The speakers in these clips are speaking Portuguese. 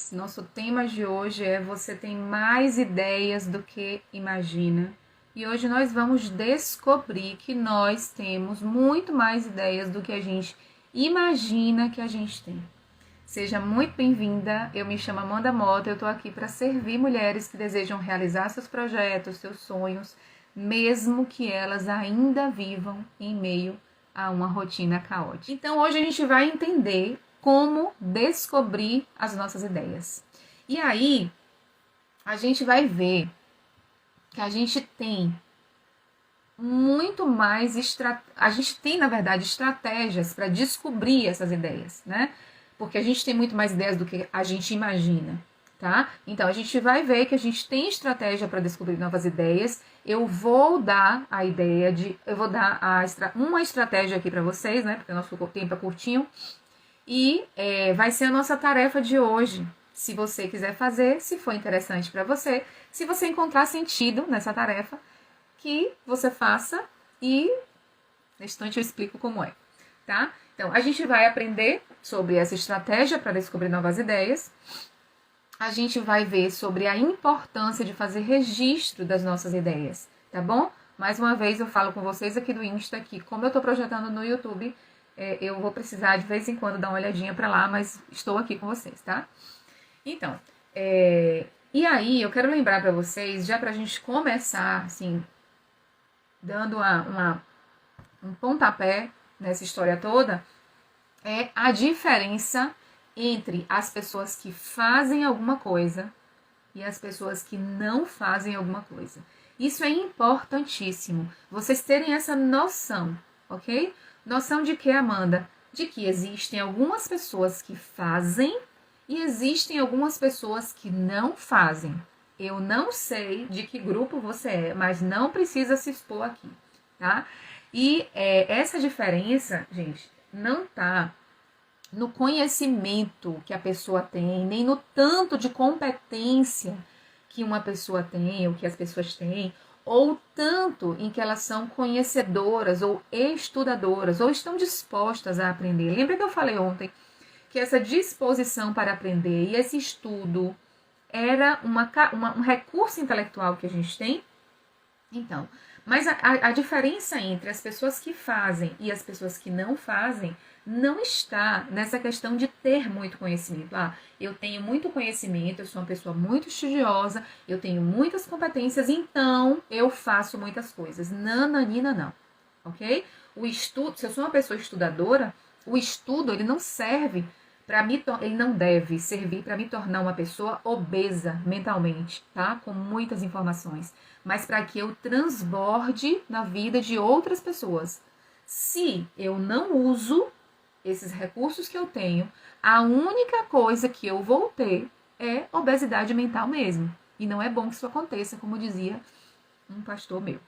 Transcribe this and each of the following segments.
mulheres, nosso tema de hoje é Você tem mais ideias do que imagina. E hoje nós vamos descobrir que nós temos muito mais ideias do que a gente imagina que a gente tem. Seja muito bem-vinda, eu me chamo Amanda Mota, eu estou aqui para servir mulheres que desejam realizar seus projetos, seus sonhos, mesmo que elas ainda vivam em meio a uma rotina caótica. Então hoje a gente vai entender como descobrir as nossas ideias. E aí, a gente vai ver que a gente tem muito mais a gente tem, na verdade, estratégias para descobrir essas ideias, né? Porque a gente tem muito mais ideias do que a gente imagina, tá? Então, a gente vai ver que a gente tem estratégia para descobrir novas ideias. Eu vou dar a ideia eu vou dar uma estratégia aqui para vocês, né? Porque o nosso tempo é curtinho. E vai ser a nossa tarefa de hoje. Se você quiser fazer, se for interessante para você, se você encontrar sentido nessa tarefa, que você faça e nesse instante eu explico como é, tá? Então, a gente vai aprender sobre essa estratégia para descobrir novas ideias. A gente vai ver sobre a importância de fazer registro das nossas ideias, tá bom? Mais uma vez eu falo com vocês aqui do Insta, que como eu estou projetando no YouTube, eu vou precisar de vez em quando dar uma olhadinha para lá, mas estou aqui com vocês, tá? Então, e aí eu quero lembrar para vocês, já para a gente começar, assim, dando um pontapé nessa história toda, é a diferença entre as pessoas que fazem alguma coisa e as pessoas que não fazem alguma coisa. Isso é importantíssimo, vocês terem essa noção, ok? Noção de que, Amanda? De que existem algumas pessoas que fazem e existem algumas pessoas que não fazem. Eu não sei de que grupo você é, mas não precisa se expor aqui, tá? E essa diferença, gente, não tá no conhecimento que a pessoa tem, nem no tanto de competência que uma pessoa tem, ou que as pessoas têm, ou tanto em que elas são conhecedoras ou estudadoras, ou estão dispostas a aprender. Lembra que eu falei ontem que essa disposição para aprender e esse estudo era um recurso intelectual que a gente tem? Então, mas a diferença entre as pessoas que fazem e as pessoas que não fazem não está nessa questão de ter muito conhecimento. Eu tenho muito conhecimento, eu sou uma pessoa muito estudiosa, eu tenho muitas competências, então eu faço muitas coisas. Nananina não, ok? O estudo, se eu sou uma pessoa estudadora, o estudo ele não serve ele não deve servir para me tornar uma pessoa obesa mentalmente, tá? Com muitas informações, mas para que eu transborde na vida de outras pessoas. Se eu não uso esses recursos que eu tenho, a única coisa que eu vou ter é obesidade mental mesmo. E não é bom que isso aconteça, como dizia um pastor meu.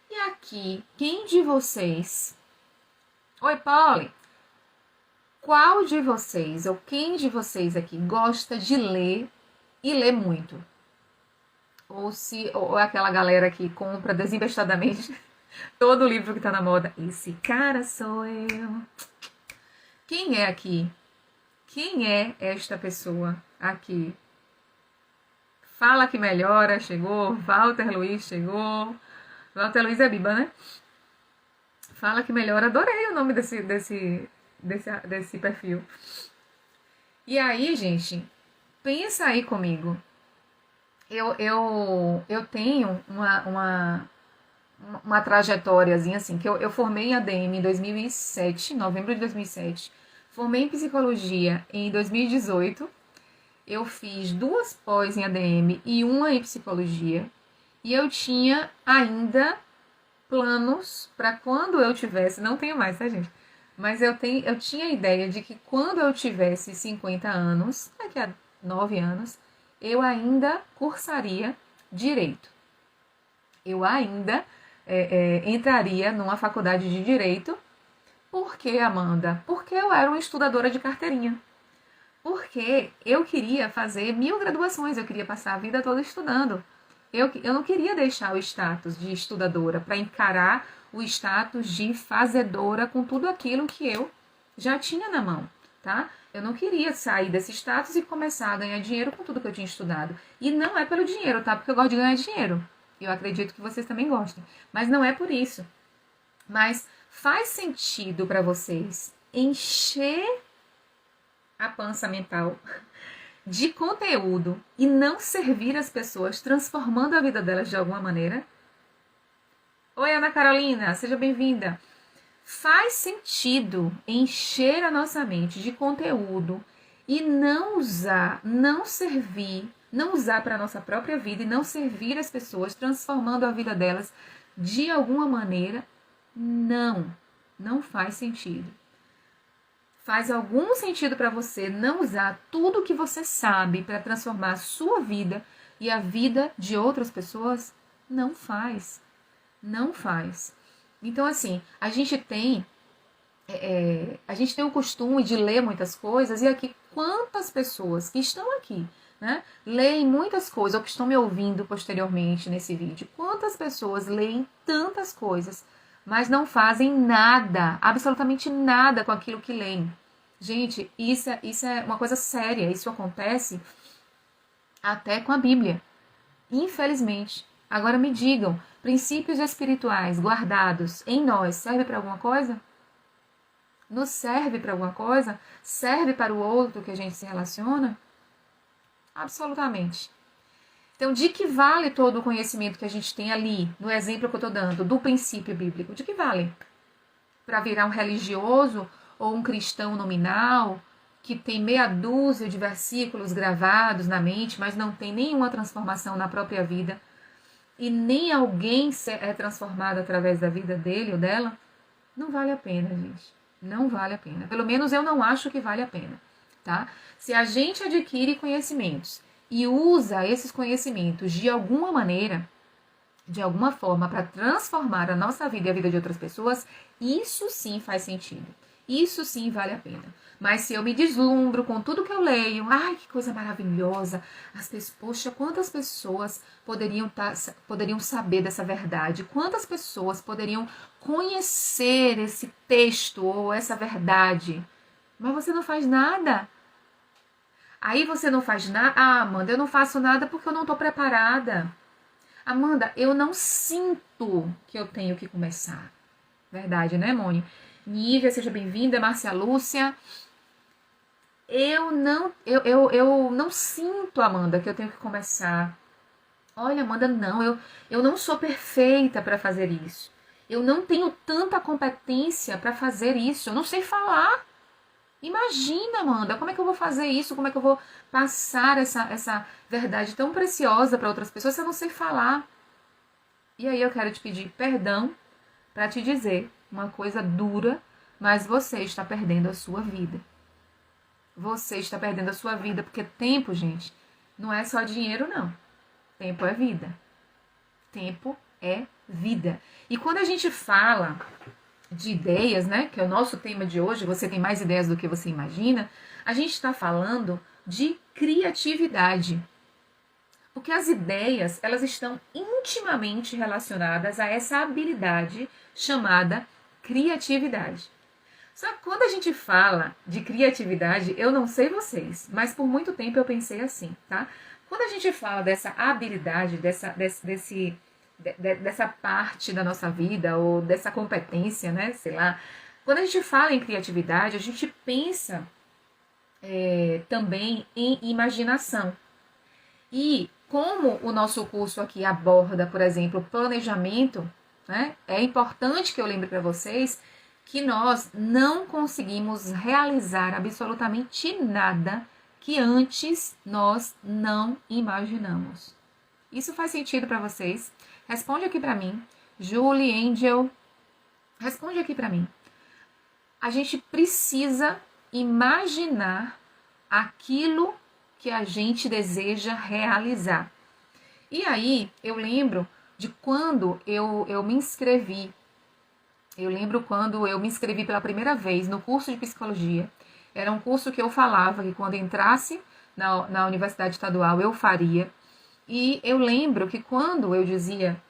E aqui, quem de vocês... Oi, Polly! Qual de vocês, ou quem de vocês aqui, gosta de ler e lê muito? Ou é aquela galera que compra desinvestadamente todo o livro que tá na moda? Esse cara sou eu. Quem é aqui? Quem é esta pessoa aqui? Fala que melhora, chegou. Walter Luiz chegou. Walter Luiz é Biba, né? Fala que melhora, adorei o nome desse perfil. E aí, gente, pensa aí comigo. Eu tenho uma trajetóriazinha assim, que eu formei em ADM em 2007, novembro de 2007. Formei em psicologia em 2018. Eu fiz 2 pós em ADM e uma em psicologia. E eu tinha ainda planos para quando eu tivesse, não tenho mais, tá, gente? Mas eu tinha a ideia de que quando eu tivesse 50 anos, daqui a 9 anos, eu ainda cursaria Direito. Eu ainda entraria numa faculdade de Direito. Por que, Amanda? Porque eu era uma estudadora de carteirinha. Porque eu queria fazer 1000 graduações, eu queria passar a vida toda estudando. Eu não queria deixar o status de estudadora para encarar o status de fazedora com tudo aquilo que eu já tinha na mão, tá? Eu não queria sair desse status e começar a ganhar dinheiro com tudo que eu tinha estudado. E não é pelo dinheiro, tá? Porque eu gosto de ganhar dinheiro. Eu acredito que vocês também gostem. Mas não é por isso. Mas faz sentido para vocês encher a pança mental de conteúdo e não servir as pessoas, transformando a vida delas de alguma maneira? Oi, Ana Carolina, seja bem-vinda. Faz sentido encher a nossa mente de conteúdo e não usar, não servir, não usar para a nossa própria vida e não servir as pessoas, transformando a vida delas de alguma maneira? Não faz sentido. Faz algum sentido para você não usar tudo que você sabe para transformar a sua vida e a vida de outras pessoas? Não faz. Não faz. Então, assim, a gente tem o costume de ler muitas coisas, e aqui, quantas pessoas que estão aqui, né, leem muitas coisas, ou que estão me ouvindo posteriormente nesse vídeo, quantas pessoas leem tantas coisas, mas não fazem nada, absolutamente nada com aquilo que leem. Gente, isso é uma coisa séria, isso acontece até com a Bíblia, infelizmente. Agora me digam, princípios espirituais guardados em nós serve para alguma coisa? Nos serve para alguma coisa? Serve para o outro que a gente se relaciona? Absolutamente. Então, de que vale todo o conhecimento que a gente tem ali, no exemplo que eu estou dando, do princípio bíblico? De que vale? Para virar um religioso ou um cristão nominal, que tem meia dúzia de versículos gravados na mente, mas não tem nenhuma transformação na própria vida, e nem alguém é transformado através da vida dele ou dela? Não vale a pena, gente. Não vale a pena. Pelo menos eu não acho que vale a pena, tá? Se a gente adquire conhecimentos e usa esses conhecimentos de alguma maneira, de alguma forma, para transformar a nossa vida e a vida de outras pessoas, isso sim faz sentido. Isso sim vale a pena. Mas se eu me deslumbro com tudo que eu leio, ai, que coisa maravilhosa, poxa, quantas pessoas poderiam saber dessa verdade? Quantas pessoas poderiam conhecer esse texto ou essa verdade? Mas você não faz nada. Aí você não faz nada. Ah, Amanda, eu não faço nada porque eu não estou preparada. Amanda, eu não sinto que eu tenho que começar. Verdade, né, Moni? Nívia, seja bem-vinda. Márcia Lúcia. Eu não sinto, Amanda, que eu tenho que começar. Olha, Amanda, não, eu não sou perfeita para fazer isso. Eu não tenho tanta competência para fazer isso. Eu não sei falar. Imagina, Amanda, como é que eu vou fazer isso? Como é que eu vou passar essa verdade tão preciosa para outras pessoas se eu não sei falar? E aí eu quero te pedir perdão para te dizer uma coisa dura, mas você está perdendo a sua vida. Você está perdendo a sua vida, porque tempo, gente, não é só dinheiro, não. Tempo é vida. Tempo é vida. E quando a gente fala de ideias, né, que é o nosso tema de hoje, você tem mais ideias do que você imagina, a gente está falando de criatividade. Porque as ideias, elas estão intimamente relacionadas a essa habilidade chamada criatividade. Só que quando a gente fala de criatividade, eu não sei vocês, mas por muito tempo eu pensei assim, tá? Quando a gente fala dessa habilidade, dessa parte da nossa vida, ou dessa competência, né, sei lá, quando a gente fala em criatividade, a gente pensa também em imaginação. E como o nosso curso aqui aborda, por exemplo, planejamento, né, é importante que eu lembre para vocês que nós não conseguimos realizar absolutamente nada que antes nós não imaginamos. Isso faz sentido para vocês? Responde aqui para mim. Julie, Angel, responde aqui para mim. A gente precisa imaginar aquilo que a gente deseja realizar. E aí, eu lembro de quando eu me inscrevi. Eu lembro quando eu me inscrevi pela primeira vez no curso de psicologia. Era um curso que eu falava que quando entrasse na Universidade Estadual eu faria. E eu lembro que quando eu dizia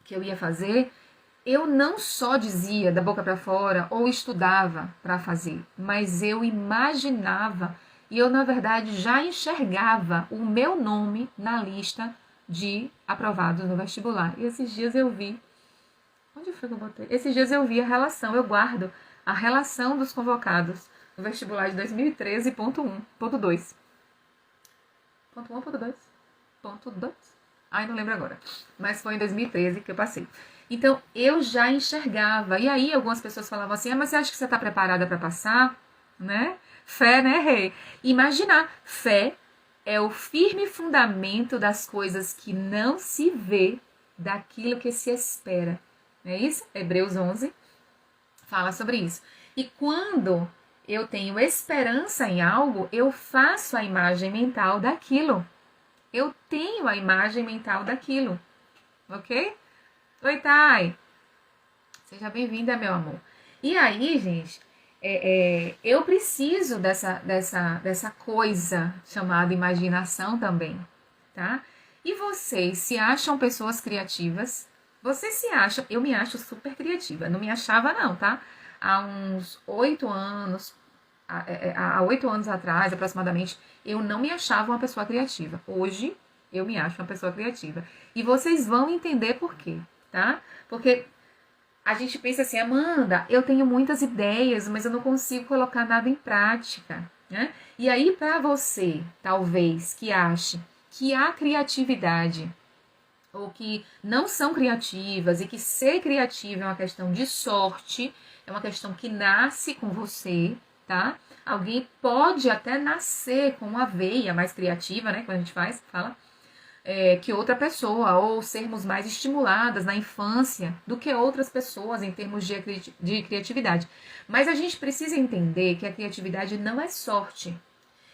que eu ia fazer, eu não só dizia da boca para fora ou estudava para fazer, mas eu imaginava e eu, na verdade, já enxergava o meu nome na lista de aprovados no vestibular. E esses dias eu vi... Onde foi que eu botei? Esses dias eu vi a relação, eu guardo a relação dos convocados no vestibular de 2013, ponto 1, ponto 2. Ponto 1, ponto 2? Ponto 2? Ai, não lembro agora. Mas foi em 2013 que eu passei. Então, eu já enxergava. E aí, algumas pessoas falavam assim, mas você acha que você está preparada para passar? Né? Fé, né, rei? Imaginar. Fé é o firme fundamento das coisas que não se vê, daquilo que se espera. Não é isso? Hebreus 11 fala sobre isso. E quando eu tenho esperança em algo, eu faço a imagem mental daquilo. Eu tenho a imagem mental daquilo. Ok? Oi, Thay. Seja bem-vinda, meu amor. E aí, gente, eu preciso dessa coisa chamada imaginação também, tá? E vocês se acham pessoas criativas? Vocês se acham... Eu me acho super criativa. Não me achava não, tá? Há uns 8 anos... Há 8 anos atrás, aproximadamente, eu não me achava uma pessoa criativa. Hoje, eu me acho uma pessoa criativa. E vocês vão entender por quê, tá? Porque a gente pensa assim, Amanda, eu tenho muitas ideias, mas eu não consigo colocar nada em prática, né? E aí, para você, talvez, que ache que a criatividade, ou que não são criativas, e que ser criativa é uma questão de sorte, é uma questão que nasce com você, tá? Alguém pode até nascer com uma veia mais criativa, né? Quando a gente fala, que outra pessoa, ou sermos mais estimuladas na infância do que outras pessoas em termos de criatividade. Mas a gente precisa entender que a criatividade não é sorte.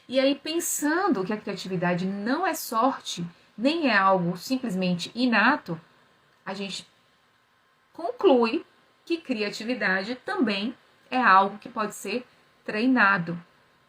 E aí, pensando que a criatividade não é sorte, nem é algo simplesmente inato, a gente conclui que criatividade também é algo que pode ser treinado,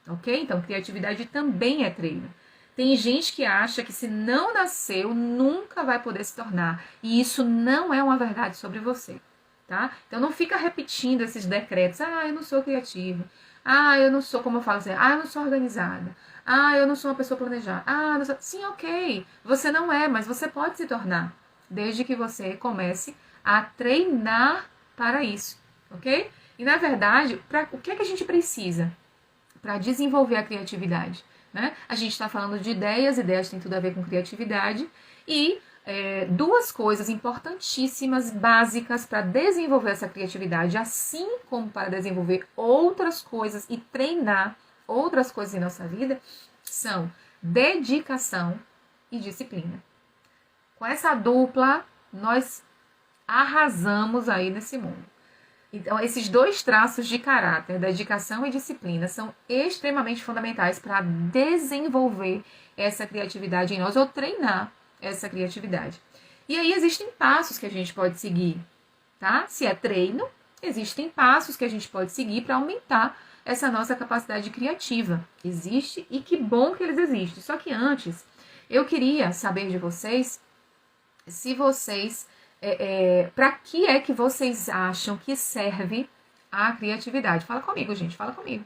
ok? Então, criatividade também é treino. Tem gente que acha que se não nasceu, nunca vai poder se tornar. E isso não é uma verdade sobre você, tá? Então, não fica repetindo esses decretos. Ah, eu não sou criativa. Ah, eu não sou, como eu falo assim, eu não sou organizada. Ah, eu não sou uma pessoa planejada. Ah, não sou... Sim, ok. Você não é, mas você pode se tornar. Desde que você comece a treinar para isso, ok? E, na verdade, o que é que a gente precisa para desenvolver a criatividade? Né? A gente está falando de ideias têm tudo a ver com criatividade. E duas coisas importantíssimas, básicas para desenvolver essa criatividade, assim como para desenvolver outras coisas e treinar outras coisas em nossa vida, são dedicação e disciplina. Com essa dupla, nós arrasamos aí nesse mundo. Então, esses dois traços de caráter, dedicação e disciplina, são extremamente fundamentais para desenvolver essa criatividade em nós, ou treinar essa criatividade. E aí existem passos que a gente pode seguir, tá? Se é treino, existem passos que a gente pode seguir para aumentar essa nossa capacidade criativa. Existe, e que bom que eles existem. Só que antes, eu queria saber de vocês, se vocês... para que é que vocês acham que serve a criatividade? Fala comigo, gente, fala comigo.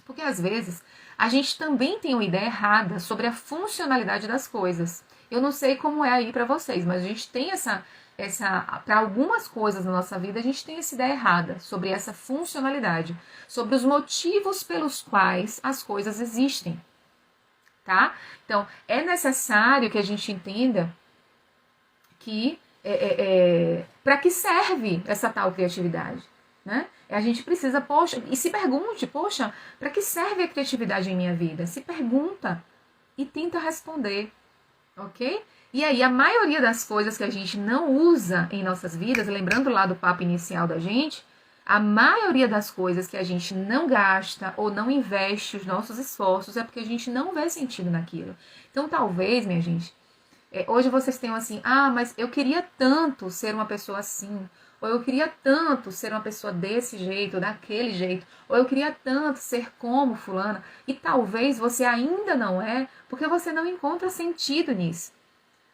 Porque às vezes a gente também tem uma ideia errada sobre a funcionalidade das coisas. Eu não sei como é aí para vocês, mas a gente tem para algumas coisas na nossa vida, a gente tem essa ideia errada sobre essa funcionalidade, sobre os motivos pelos quais as coisas existem, tá? Então, é necessário que a gente entenda que para que serve essa tal criatividade, né? A gente precisa, e se pergunte, para que serve a criatividade em minha vida? Se pergunta e tenta responder, ok? E aí, a maioria das coisas que a gente não usa em nossas vidas, lembrando lá do papo inicial da gente, a maioria das coisas que a gente não gasta ou não investe os nossos esforços é porque a gente não vê sentido naquilo. Então, talvez, minha gente, hoje vocês tenham assim, mas eu queria tanto ser uma pessoa assim, ou eu queria tanto ser uma pessoa desse jeito, ou daquele jeito, ou eu queria tanto ser como fulana, e talvez você ainda não é, porque você não encontra sentido nisso.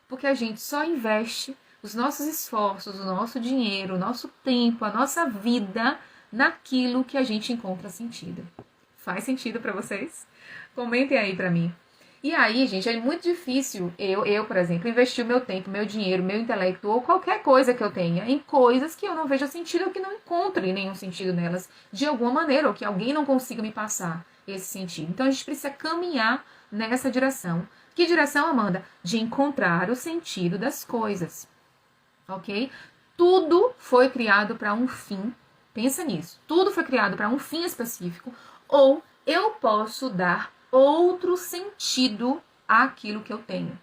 Porque a gente só investe os nossos esforços, o nosso dinheiro, o nosso tempo, a nossa vida naquilo que a gente encontra sentido. Faz sentido para vocês? Comentem aí para mim. E aí, gente, é muito difícil por exemplo, investir o meu tempo, meu dinheiro, meu intelecto ou qualquer coisa que eu tenha em coisas que eu não veja sentido ou que não encontre nenhum sentido nelas de alguma maneira ou que alguém não consiga me passar esse sentido. Então a gente precisa caminhar nessa direção. Que direção, Amanda? De encontrar o sentido das coisas. Ok? Tudo foi criado para um fim. Pensa nisso. Tudo foi criado para um fim específico. Ou eu posso dar outro sentido àquilo que eu tenho.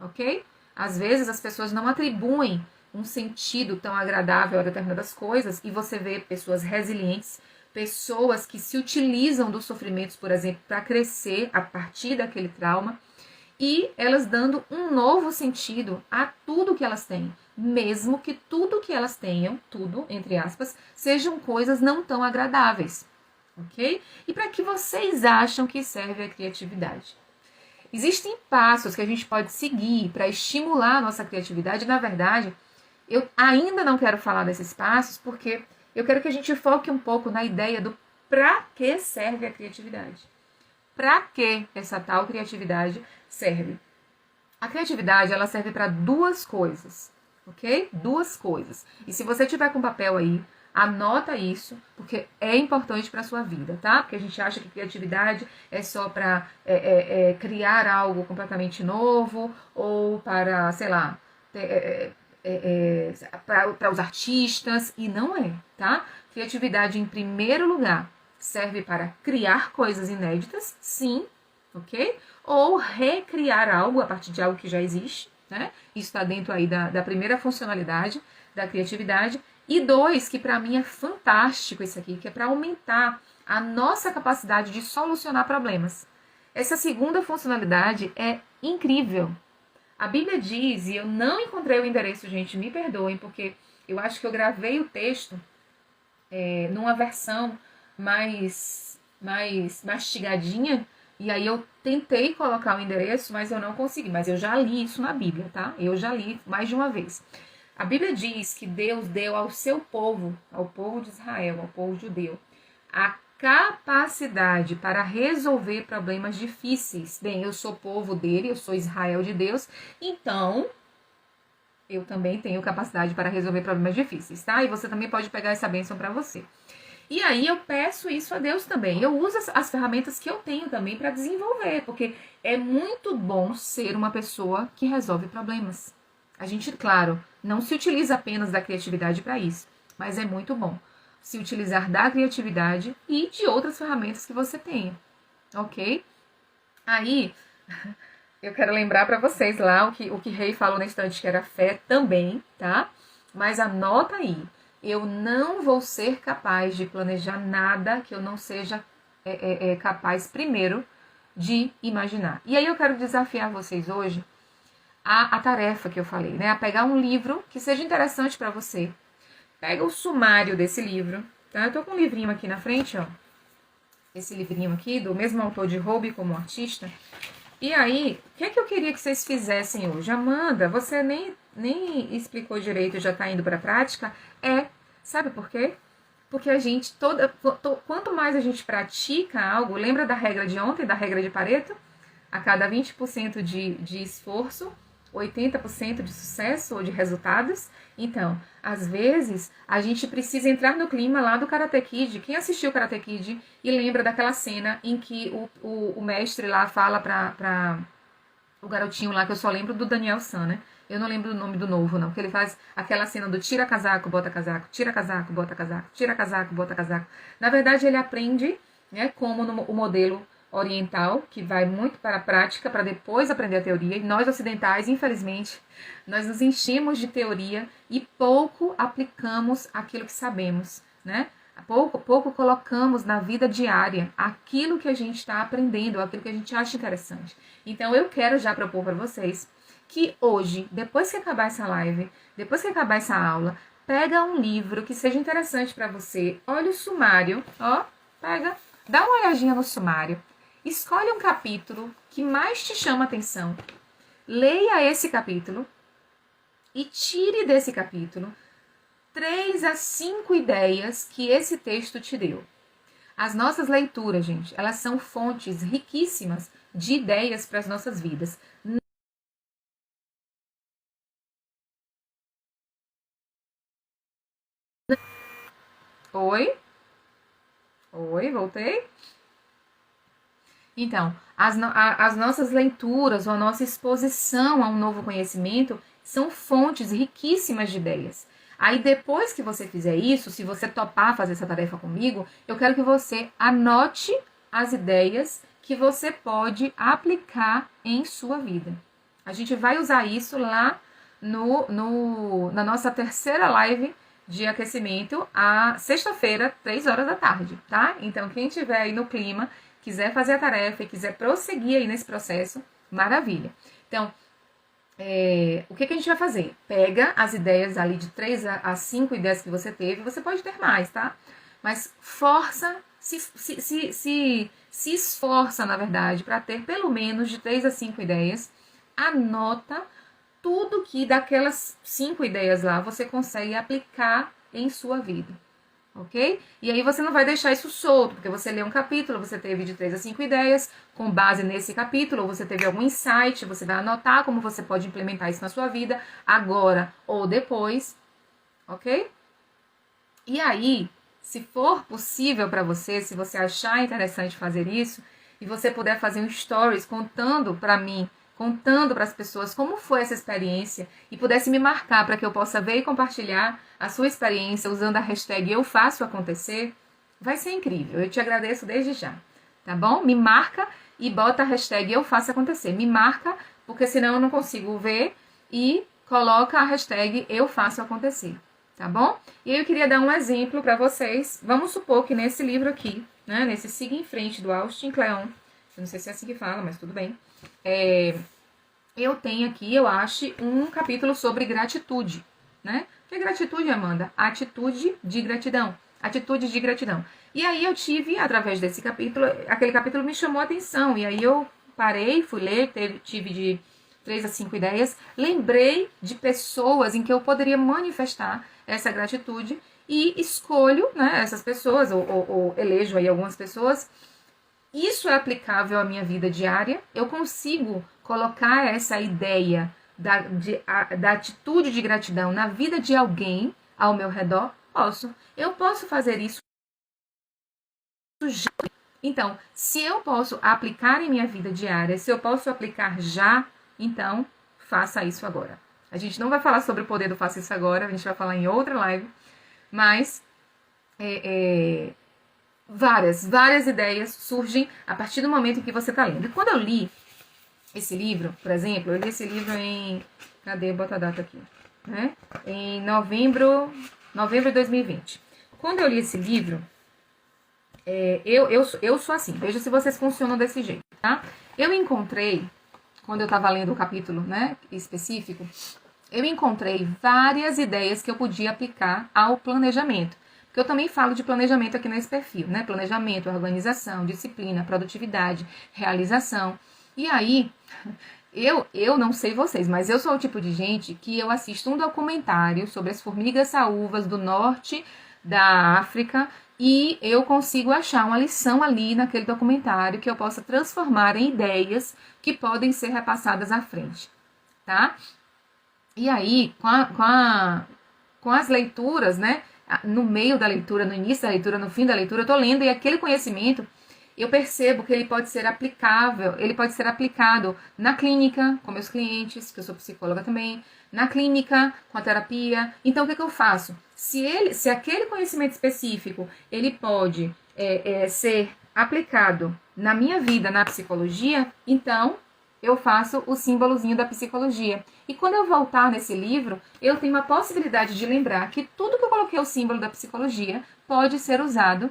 Ok? Às vezes as pessoas não atribuem um sentido tão agradável a determinadas coisas e você vê pessoas resilientes, pessoas que se utilizam dos sofrimentos, por exemplo, para crescer a partir daquele trauma e elas dando um novo sentido a tudo que elas têm, mesmo que tudo que elas tenham, tudo, entre aspas, sejam coisas não tão agradáveis, ok? E para que vocês acham que serve a criatividade? Existem passos que a gente pode seguir para estimular a nossa criatividade. Na verdade, eu ainda não quero falar desses passos porque eu quero que a gente foque um pouco na ideia do para que serve a criatividade. Para que essa tal criatividade serve? A criatividade, ela serve para duas coisas, ok? Duas coisas. E se você tiver com papel aí, anota isso, porque é importante para a sua vida, tá? Porque a gente acha que criatividade é só para criar algo completamente novo ou para, sei lá, para os artistas, e não é, tá? Criatividade, em primeiro lugar, serve para criar coisas inéditas, sim, ok? Ou recriar algo a partir de algo que já existe, né? Isso está dentro aí da primeira funcionalidade da criatividade. E dois, que para mim é fantástico isso aqui, que é para aumentar a nossa capacidade de solucionar problemas. Essa segunda funcionalidade é incrível. A Bíblia diz, e eu não encontrei o endereço, gente, me perdoem, porque eu acho que eu gravei o texto numa versão mais mastigadinha, e aí eu tentei colocar o endereço, mas eu não consegui. Mas eu já li isso na Bíblia, tá? Eu já li mais de uma vez. A Bíblia diz que Deus deu ao seu povo, ao povo de Israel, ao povo judeu, a capacidade para resolver problemas difíceis. Bem, eu sou povo dele, eu sou Israel de Deus, então eu também tenho capacidade para resolver problemas difíceis, tá? E você também pode pegar essa bênção para você. E aí eu peço isso a Deus também. Eu uso as ferramentas que eu tenho também para desenvolver, porque é muito bom ser uma pessoa que resolve problemas. A gente, claro, não se utiliza apenas da criatividade para isso, mas é muito bom se utilizar da criatividade e de outras ferramentas que você tenha, ok? Aí, eu quero lembrar para vocês lá o que Rei falou na instante, que era fé também, tá? Mas anota aí, eu não vou ser capaz de planejar nada que eu não seja capaz, primeiro, de imaginar. E aí eu quero desafiar vocês hoje a tarefa que eu falei, né? A pegar um livro que seja interessante para você. Pega o sumário desse livro, tá? Eu tô com um livrinho aqui na frente, ó. Esse livrinho aqui, do mesmo autor de Roube como Artista. E aí, o que é que eu queria que vocês fizessem hoje? Amanda, você nem explicou direito, já tá indo pra prática? Sabe por quê? Porque a gente, quanto mais a gente pratica algo, lembra da regra de ontem, da regra de Pareto? A cada 20% de esforço, 80% de sucesso ou de resultados. Então, às vezes, a gente precisa entrar no clima lá do Karate Kid. Quem assistiu o Karate Kid e lembra daquela cena em que o mestre lá fala pra o garotinho lá, que eu só lembro do Daniel San, né? Eu não lembro o nome do novo, não. Que ele faz aquela cena do tira casaco, bota casaco, tira casaco, bota casaco, tira casaco, bota casaco. Na verdade, ele aprende, né, como o modelo oriental, que vai muito para a prática, para depois aprender a teoria. E nós ocidentais, infelizmente, nós nos enchemos de teoria e pouco aplicamos aquilo que sabemos, né? Pouco colocamos na vida diária aquilo que a gente está aprendendo, aquilo que a gente acha interessante. Então, eu quero já propor para vocês que hoje, depois que acabar essa live, depois que acabar essa aula, pega um livro que seja interessante para você, olha o sumário, ó, pega, dá uma olhadinha no sumário, escolhe um capítulo que mais te chama a atenção, leia esse capítulo e tire desse capítulo 3 a 5 ideias que esse texto te deu. As nossas leituras, gente, elas são fontes riquíssimas de ideias para as nossas vidas. Oi? Oi, voltei? Então, as nossas leituras ou a nossa exposição a um novo conhecimento são fontes riquíssimas de ideias. Aí, depois que você fizer isso, se você topar fazer essa tarefa comigo, eu quero que você anote as ideias que você pode aplicar em sua vida. A gente vai usar isso lá na nossa terceira live de aquecimento, a sexta-feira, 3 horas da tarde, tá? Então, quem tiver aí no clima, quiser fazer a tarefa e quiser prosseguir aí nesse processo, maravilha. Então, o que a gente vai fazer? Pega as ideias ali de 3 a 5 ideias que você teve, você pode ter mais, tá? Mas força, se esforça, na verdade, para ter pelo menos de 3 a 5 ideias. Anota tudo que daquelas 5 ideias lá você consegue aplicar em sua vida, ok? E aí você não vai deixar isso solto, porque você lê um capítulo, você teve de 3 a 5 ideias, com base nesse capítulo, ou você teve algum insight, você vai anotar como você pode implementar isso na sua vida, agora ou depois, ok? E aí, se for possível para você, se você achar interessante fazer isso, e você puder fazer um stories contando para mim, contando para as pessoas como foi essa experiência e pudesse me marcar para que eu possa ver e compartilhar a sua experiência usando a hashtag Eu Faço Acontecer, vai ser incrível. Eu te agradeço desde já, tá bom? Me marca e bota a hashtag Eu Faço Acontecer. Me marca, porque senão eu não consigo ver, e coloca a hashtag Eu Faço Acontecer, tá bom? E aí eu queria dar um exemplo para vocês. Vamos supor que nesse livro aqui, né, nesse Siga em Frente do Austin Kleon, eu não sei se é assim que fala, mas tudo bem. Eu tenho aqui, eu acho, um capítulo sobre gratitude, né? O que é gratitude, Amanda? Atitude de gratidão. Atitude de gratidão. E aí eu tive, através desse capítulo, aquele capítulo me chamou a atenção. E aí eu parei, fui ler, tive de 3 a 5 ideias. Lembrei de pessoas em que eu poderia manifestar essa gratitude e escolho, né, essas pessoas, ou elejo aí algumas pessoas. Isso é aplicável à minha vida diária? Eu consigo colocar essa ideia da atitude de gratidão na vida de alguém ao meu redor? Posso. Eu posso fazer isso já. Então, se eu posso aplicar em minha vida diária, se eu posso aplicar já, então faça isso agora. A gente não vai falar sobre o poder do faça isso agora, a gente vai falar em outra live, mas várias ideias surgem a partir do momento em que você está lendo. E quando eu li esse livro, por exemplo, eu li esse livro em... Cadê? Bota a data aqui. Né? Em novembro de 2020. Quando eu li esse livro, eu sou assim. Veja se vocês funcionam desse jeito, tá? Eu encontrei, quando eu estava lendo o capítulo, né, específico, eu encontrei várias ideias que eu podia aplicar ao planejamento. Porque eu também falo de planejamento aqui nesse perfil, né? Planejamento, organização, disciplina, produtividade, realização. E aí, eu não sei vocês, mas eu sou o tipo de gente que eu assisto um documentário sobre as formigas saúvas do norte da África e eu consigo achar uma lição ali naquele documentário que eu possa transformar em ideias que podem ser repassadas à frente, tá? E aí, com as leituras, né? No meio da leitura, no início da leitura, no fim da leitura, eu tô lendo e aquele conhecimento eu percebo que ele pode ser aplicável, ele pode ser aplicado na clínica, com meus clientes, que eu sou psicóloga também, na clínica, com a terapia. Então, o que eu faço? Se aquele conhecimento específico, ele pode ser aplicado na minha vida, na psicologia, então eu faço o símbolozinho da psicologia. E quando eu voltar nesse livro, eu tenho a possibilidade de lembrar que tudo que eu coloquei o símbolo da psicologia pode ser usado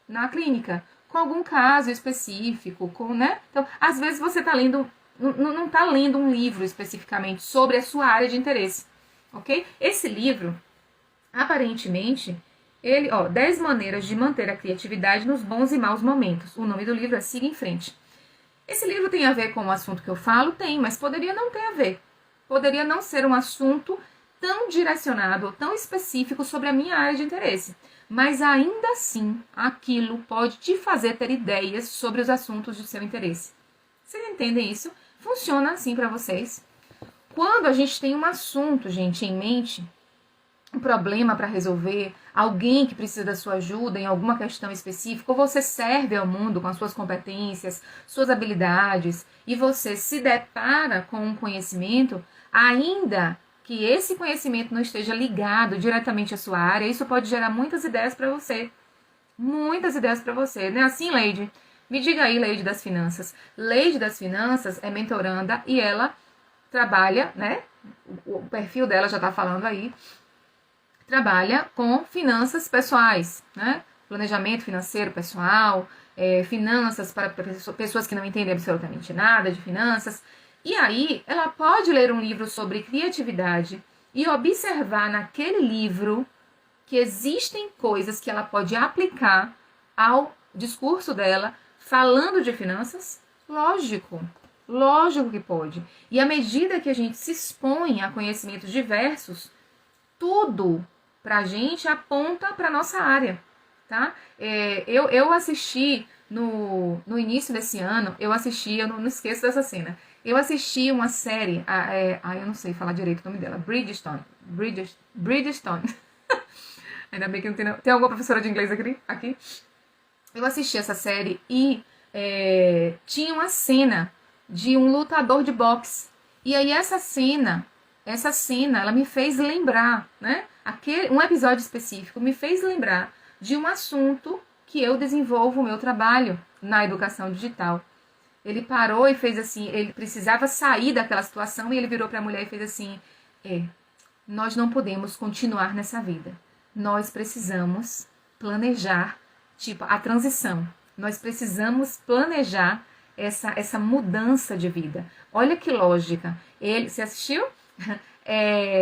na clínica, com algum caso específico, né? Então, às vezes você está lendo, não está lendo um livro especificamente sobre a sua área de interesse, ok? Esse livro, aparentemente, 10 maneiras de manter a criatividade nos bons e maus momentos. O nome do livro é Siga em Frente. Esse livro tem a ver com o assunto que eu falo? Tem, mas poderia não ter a ver. Poderia não ser um assunto tão direcionado ou tão específico sobre a minha área de interesse. Mas ainda assim, aquilo pode te fazer ter ideias sobre os assuntos de seu interesse. Vocês entendem isso? Funciona assim para vocês? Quando a gente tem um assunto, gente, em mente, um problema para resolver, alguém que precisa da sua ajuda em alguma questão específica, ou você serve ao mundo com as suas competências, suas habilidades, e você se depara com um conhecimento, ainda que esse conhecimento não esteja ligado diretamente à sua área, isso pode gerar muitas ideias para você. Muitas ideias para você, não é assim, Leide? Me diga aí, Leide das Finanças. Leide das Finanças é mentoranda e ela trabalha, né? O perfil dela já está falando aí. Trabalha com finanças pessoais, né? Planejamento financeiro pessoal, finanças para pessoas que não entendem absolutamente nada de finanças. E aí, ela pode ler um livro sobre criatividade e observar naquele livro que existem coisas que ela pode aplicar ao discurso dela falando de finanças. Lógico que pode. E à medida que a gente se expõe a conhecimentos diversos, tudo pra gente aponta pra nossa área, tá? Eu assisti no início desse ano, eu não esqueço dessa cena. Eu assisti uma série, eu não sei falar direito o nome dela, Bridgestone. Ainda bem que não tem alguma professora de inglês aqui. Eu assisti essa série e tinha uma cena de um lutador de boxe. E aí essa cena, ela me fez lembrar, né? Um episódio específico me fez lembrar de um assunto que eu desenvolvo o meu trabalho na educação digital. Ele parou e fez assim, ele precisava sair daquela situação e ele virou para a mulher e fez assim, nós não podemos continuar nessa vida. Nós precisamos planejar, a transição. Nós precisamos planejar essa mudança de vida. Olha que lógica. Você assistiu?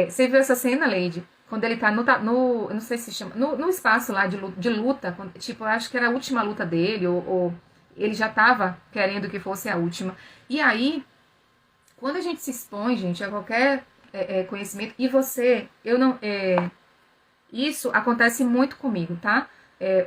Você viu essa cena, Leide? Quando ele tá eu não sei se chama, no espaço lá de luta, eu acho que era a última luta dele, ou ele já estava querendo que fosse a última. E aí, quando a gente se expõe, gente, a qualquer conhecimento, e isso acontece muito comigo, tá?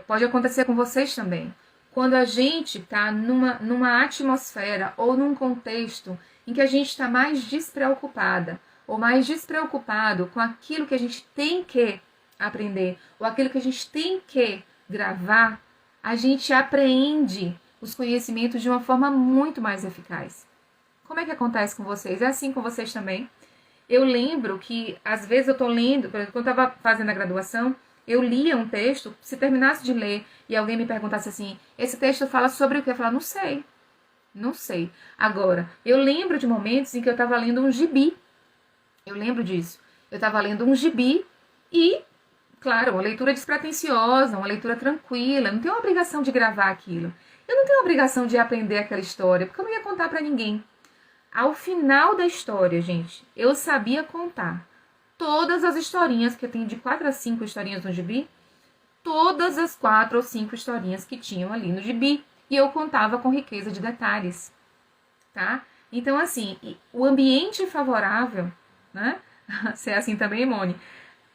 Pode acontecer com vocês também. Quando a gente está numa atmosfera ou num contexto em que a gente está mais despreocupada, ou mais despreocupado com aquilo que a gente tem que aprender, ou aquilo que a gente tem que gravar, a gente apreende os conhecimentos de uma forma muito mais eficaz. Como é que acontece com vocês? É assim com vocês também? Eu lembro que, às vezes, eu estou lendo, por exemplo, quando eu estava fazendo a graduação, eu lia um texto, se terminasse de ler e alguém me perguntasse assim, esse texto fala sobre o que? Eu falava, não sei. Agora, eu lembro de momentos em que eu estava lendo um gibi. Eu lembro disso. Eu estava lendo um gibi e, claro, uma leitura despretensiosa, uma leitura tranquila. Não tenho a obrigação de gravar aquilo. Eu não tenho a obrigação de aprender aquela história, porque eu não ia contar para ninguém. Ao final da história, gente, eu sabia contar todas as historinhas, que eu tenho de 4 a 5 historinhas no gibi, todas as 4 ou 5 historinhas que tinham ali no gibi, e eu contava com riqueza de detalhes, tá? Então, assim, o ambiente favorável, né? Se é assim também, Mone.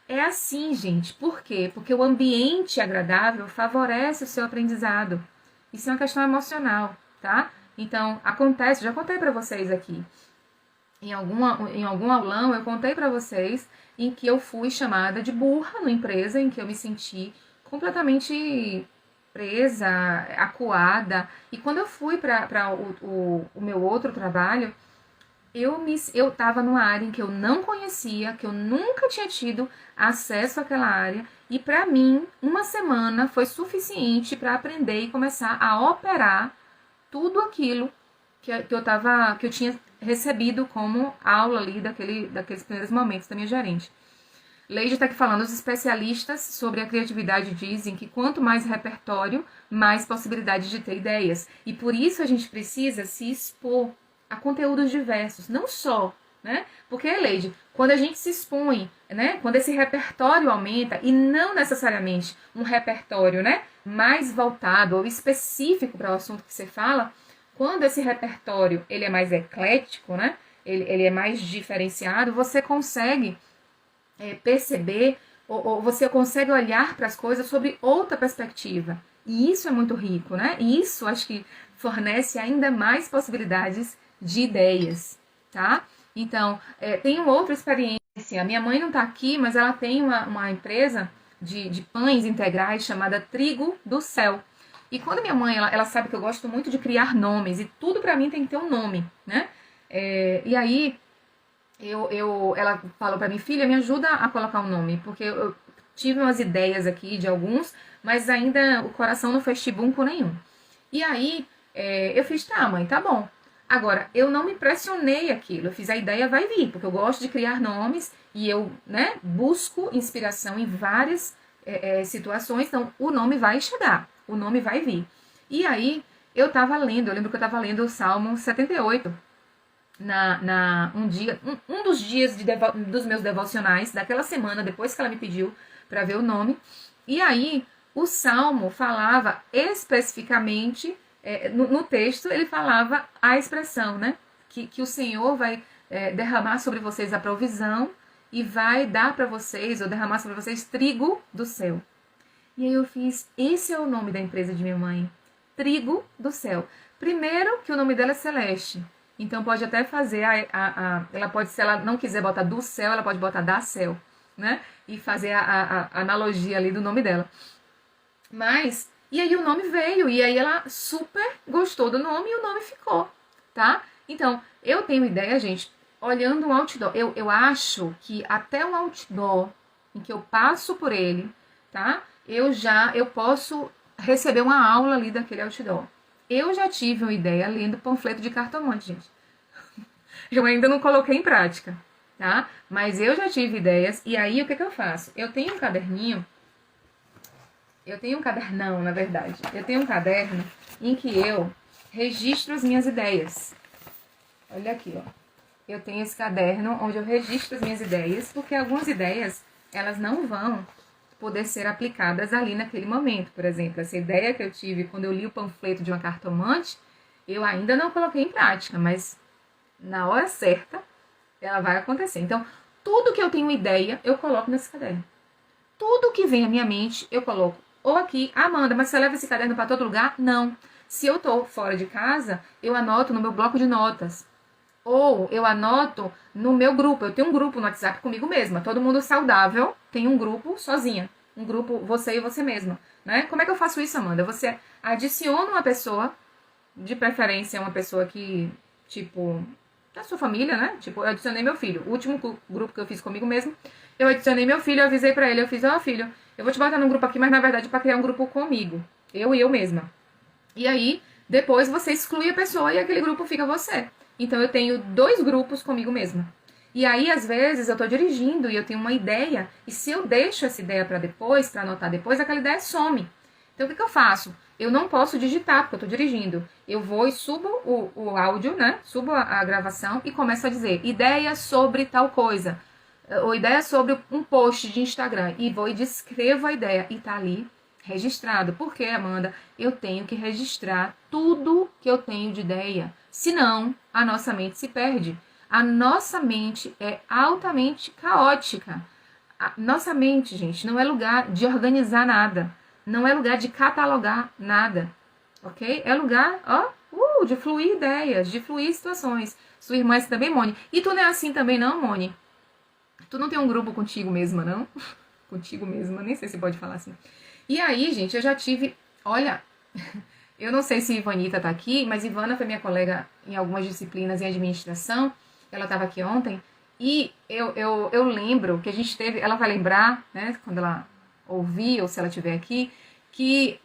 É assim, gente. Por quê? Porque o ambiente agradável favorece o seu aprendizado. Isso é uma questão emocional, tá? Então, acontece, já contei para vocês aqui. Em algum aulão, eu contei para vocês em que eu fui chamada de burra na empresa, em que eu me senti completamente presa, acuada. E quando eu fui para o meu outro trabalho, eu estava numa área em que eu não conhecia, que eu nunca tinha tido acesso àquela área, e para mim, uma semana foi suficiente para aprender e começar a operar tudo aquilo que eu tinha recebido como aula ali daqueles primeiros momentos da minha gerente. Leide está aqui falando, os especialistas sobre a criatividade dizem que quanto mais repertório, mais possibilidade de ter ideias. E por isso a gente precisa se expor a conteúdos diversos, não só, né? Porque, Leide, quando a gente se expõe, né? Quando esse repertório aumenta, e não necessariamente um repertório, né? Mais voltado ou específico para o assunto que você fala, quando esse repertório ele é mais eclético, né? Ele é mais diferenciado, você consegue perceber, ou você consegue olhar para as coisas sobre outra perspectiva. E isso é muito rico, né? E isso acho que fornece ainda mais possibilidades de ideias, tá? Então, tenho outra experiência. A minha mãe não está aqui, mas ela tem uma empresa de pães integrais chamada Trigo do Céu. E quando minha mãe, ela sabe que eu gosto muito de criar nomes, e tudo para mim tem que ter um nome, né? E aí, ela falou para mim, filha, me ajuda a colocar um nome, porque eu tive umas ideias aqui de alguns, mas ainda o coração não fez tibum nenhum. E aí, eu fiz, tá, mãe, tá bom. Agora, eu não me pressionei aquilo, eu fiz a ideia vai vir, porque eu gosto de criar nomes e eu, né, busco inspiração em várias situações, então o nome vai chegar, o nome vai vir. E aí, eu lembro que eu tava lendo o Salmo 78, um dos dias dos meus devocionais daquela semana, depois que ela me pediu para ver o nome. E aí, o Salmo falava especificamente, no texto, ele falava a expressão, né? Que o Senhor vai derramar sobre vocês a provisão e vai dar para vocês, ou derramar sobre vocês, trigo do céu. E aí eu fiz, esse é o nome da empresa de minha mãe, Trigo do Céu. Primeiro que o nome dela é Celeste. Então pode até fazer, ela pode, se ela não quiser botar do céu, ela pode botar da céu, né? E fazer a analogia ali do nome dela. Mas, e aí o nome veio, e aí ela super gostou do nome e o nome ficou, tá? Então, eu tenho ideia, gente, olhando um outdoor, eu acho que até um outdoor em que eu passo por ele, tá? Eu posso receber uma aula ali daquele outdoor. Eu já tive uma ideia lendo panfleto de cartomante, gente. Eu ainda não coloquei em prática, tá? Mas eu já tive ideias, e aí o que eu faço? Eu tenho um cadernão, na verdade. Eu tenho um caderno em que eu registro as minhas ideias. Olha aqui, ó. Eu tenho esse caderno onde eu registro as minhas ideias, porque algumas ideias, elas não vão poder ser aplicadas ali naquele momento. Por exemplo, essa ideia que eu tive quando eu li o panfleto de uma cartomante, eu ainda não coloquei em prática, mas na hora certa ela vai acontecer. Então, tudo que eu tenho ideia, eu coloco nesse caderno. Tudo que vem à minha mente, eu coloco. Ou aqui, Amanda, mas você leva esse caderno para todo lugar? Não. Se eu tô fora de casa, eu anoto no meu bloco de notas. Ou eu anoto no meu grupo. Eu tenho um grupo no WhatsApp comigo mesma. Todo mundo saudável tem um grupo sozinha. Um grupo você e você mesma. Né? Como é que eu faço isso, Amanda? Você adiciona uma pessoa, de preferência uma pessoa que, tipo, da sua família, né? Tipo, eu adicionei meu filho. O último grupo que eu fiz comigo mesmo, eu adicionei meu filho, eu avisei pra ele, eu fiz, ó, filho, eu vou te botar num grupo aqui, mas na verdade pra criar um grupo comigo. Eu e eu mesma. E aí, depois você exclui a pessoa e aquele grupo fica você. Então eu tenho 2 grupos comigo mesma. E aí, às vezes, eu tô dirigindo e eu tenho uma ideia, e se eu deixo essa ideia pra depois, pra anotar depois, aquela ideia some. Então, o que eu faço? Eu não posso digitar, porque eu tô dirigindo. Eu vou e subo o áudio, né? Subo a gravação e começo a dizer ideia sobre tal coisa. Ou ideia sobre um post de Instagram. E vou e descrevo a ideia. E tá ali registrado. Por quê, Amanda? Eu tenho que registrar tudo que eu tenho de ideia. Senão, a nossa mente se perde. A nossa mente é altamente caótica. A nossa mente, gente, não é lugar de organizar nada. Não é lugar de catalogar nada. Ok? É lugar, ó, de fluir ideias, de fluir situações. Sua irmã é assim também, Moni. E tu não é assim também, não, Moni? Tu não tem um grupo contigo mesma, não? Contigo mesma, nem sei se pode falar assim. E aí, gente, eu já tive... Olha, eu não sei se Ivanita tá aqui, mas Ivana foi minha colega em algumas disciplinas em administração. Ela estava aqui ontem. E eu lembro que a gente teve... Ela vai lembrar, né, quando ela ouvir, ou se ela estiver aqui, que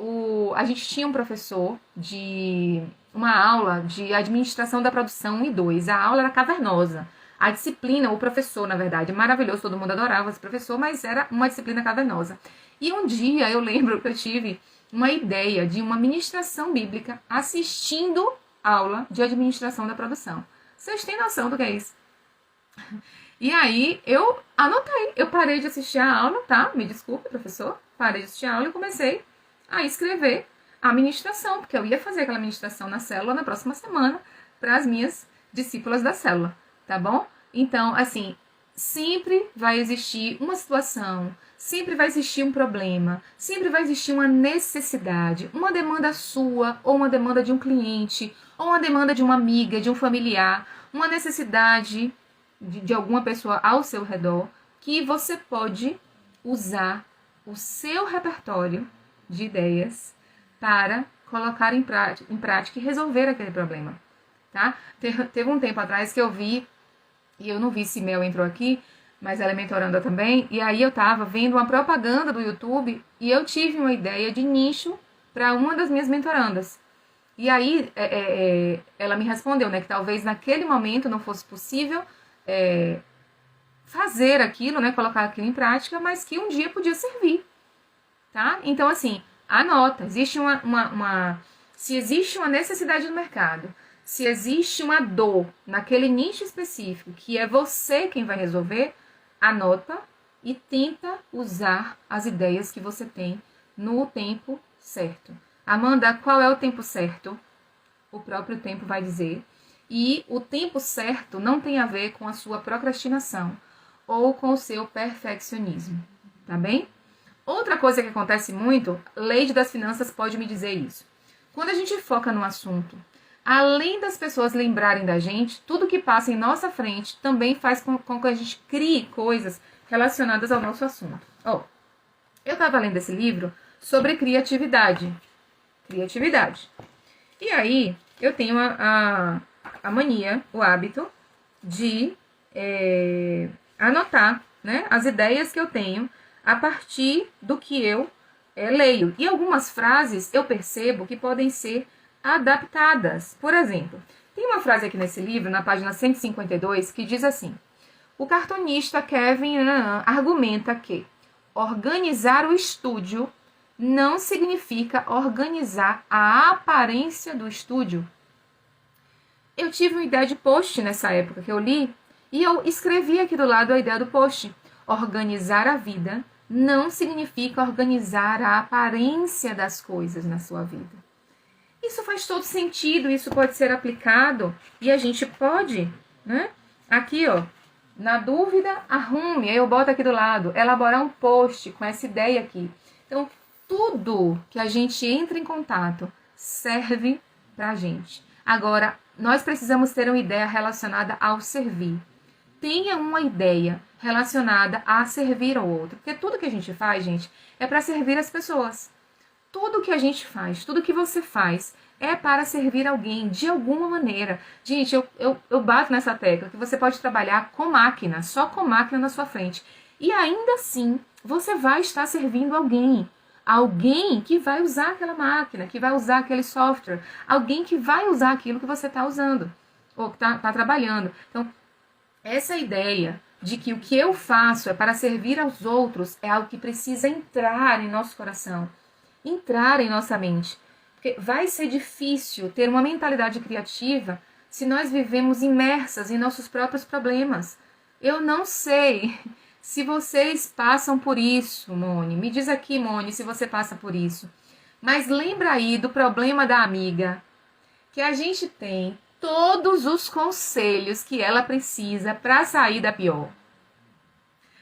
a gente tinha um professor de uma aula de administração da produção 1 e 2. A aula era cavernosa. A disciplina, o professor, na verdade, maravilhoso, todo mundo adorava esse professor, mas era uma disciplina cavernosa. E um dia eu lembro que eu tive uma ideia de uma ministração bíblica assistindo aula de administração da produção. Vocês têm noção do que é isso? E aí eu anotei, eu parei de assistir a aula, tá? Me desculpe, professor. Parei de assistir a aula e comecei a escrever a ministração, porque eu ia fazer aquela ministração na célula na próxima semana para as minhas discípulas da célula, tá bom? Então, assim, sempre vai existir uma situação, sempre vai existir um problema, sempre vai existir uma necessidade, uma demanda sua, ou uma demanda de um cliente, ou uma demanda de uma amiga, de um familiar, uma necessidade de alguma pessoa ao seu redor, que você pode usar o seu repertório de ideias para colocar em prática e resolver aquele problema, tá? Teve um tempo atrás que eu vi, e eu não vi se Mel entrou aqui, mas ela é mentoranda também, e aí eu tava vendo uma propaganda do YouTube e eu tive uma ideia de nicho para uma das minhas mentorandas. E aí ela me respondeu, né, que talvez naquele momento não fosse possível fazer aquilo, né, colocar aquilo em prática, mas que um dia podia servir, tá? Então, assim, anota, existe se existe uma necessidade no mercado, se existe uma dor naquele nicho específico, que é você quem vai resolver, anota e tenta usar as ideias que você tem no tempo certo. Amanda, qual é o tempo certo? O próprio tempo vai dizer. E o tempo certo não tem a ver com a sua procrastinação ou com o seu perfeccionismo, tá bem? Outra coisa que acontece muito, Lei das Finanças pode me dizer isso. Quando a gente foca no assunto, além das pessoas lembrarem da gente, tudo que passa em nossa frente também faz com que a gente crie coisas relacionadas ao nosso assunto. Eu estava lendo esse livro sobre criatividade. E aí, eu tenho a mania, o hábito de anotar, né, as ideias que eu tenho a partir do que eu leio. E algumas frases eu percebo que podem ser adaptadas. Por exemplo, tem uma frase aqui nesse livro, na página 152, que diz assim: o cartunista Kevin argumenta que organizar o estúdio não significa organizar a aparência do estúdio. Eu tive uma ideia de post nessa época que eu li, e eu escrevi aqui do lado a ideia do post. Organizar a vida não significa organizar a aparência das coisas na sua vida. Isso faz todo sentido, isso pode ser aplicado e a gente pode, né? Aqui, na dúvida, arrume, aí eu boto aqui do lado, elaborar um post com essa ideia aqui. Então, tudo que a gente entra em contato serve pra gente. Agora, nós precisamos ter uma ideia relacionada ao servir. Tenha uma ideia relacionada a servir ao outro. Porque tudo que a gente faz, gente, é para servir as pessoas. Tudo que a gente faz, tudo que você faz é para servir alguém de alguma maneira. Gente, eu bato nessa tecla que você pode trabalhar com máquina, só com máquina na sua frente. E ainda assim, você vai estar servindo alguém. Alguém que vai usar aquela máquina, que vai usar aquele software. Alguém que vai usar aquilo que você está usando, ou que está trabalhando. Então, essa ideia de que o que eu faço é para servir aos outros é algo que precisa entrar em nosso coração, entrar em nossa mente. Porque vai ser difícil ter uma mentalidade criativa se nós vivemos imersas em nossos próprios problemas. Eu não sei se vocês passam por isso, Mone. Me diz aqui, Mone, se você passa por isso. Mas lembra aí do problema da amiga, que a gente tem todos os conselhos que ela precisa para sair da pior.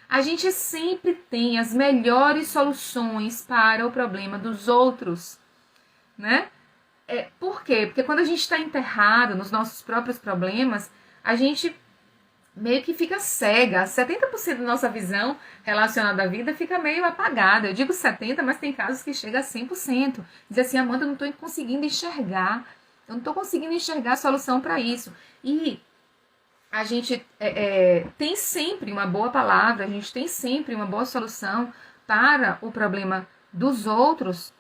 A gente sempre tem as melhores soluções para o problema dos outros, né? Por quê? Porque quando a gente está enterrado nos nossos próprios problemas, a gente meio que fica cega. 70% da nossa visão relacionada à vida fica meio apagada. Eu digo 70%, mas tem casos que chega a 100%. Diz assim, Amanda, eu não estou conseguindo enxergar. Eu não estou conseguindo enxergar a solução para isso. E a gente tem sempre uma boa palavra, a gente tem sempre uma boa solução para o problema dos outros,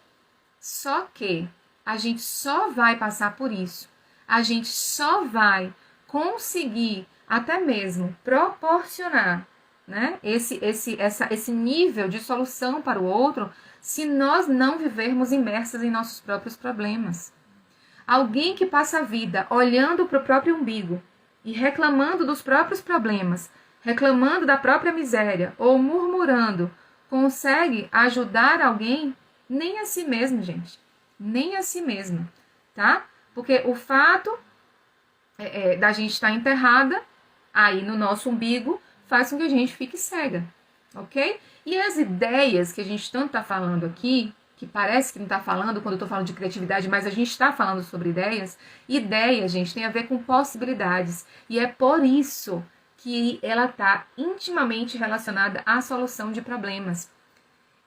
só que a gente só vai passar por isso, a gente só vai conseguir até mesmo proporcionar, né, esse nível de solução para o outro se nós não vivermos imersas em nossos próprios problemas. Alguém que passa a vida olhando para o próprio umbigo e reclamando dos próprios problemas, reclamando da própria miséria ou murmurando, consegue ajudar alguém? Nem a si mesmo, gente. Nem a si mesmo, tá? Porque o fato da gente estar enterrada aí no nosso umbigo faz com que a gente fique cega, ok? E as ideias que a gente tanto está falando aqui, que parece que não está falando quando eu estou falando de criatividade, mas a gente está falando sobre ideias. Ideias, gente, tem a ver com possibilidades. E é por isso que ela está intimamente relacionada à solução de problemas.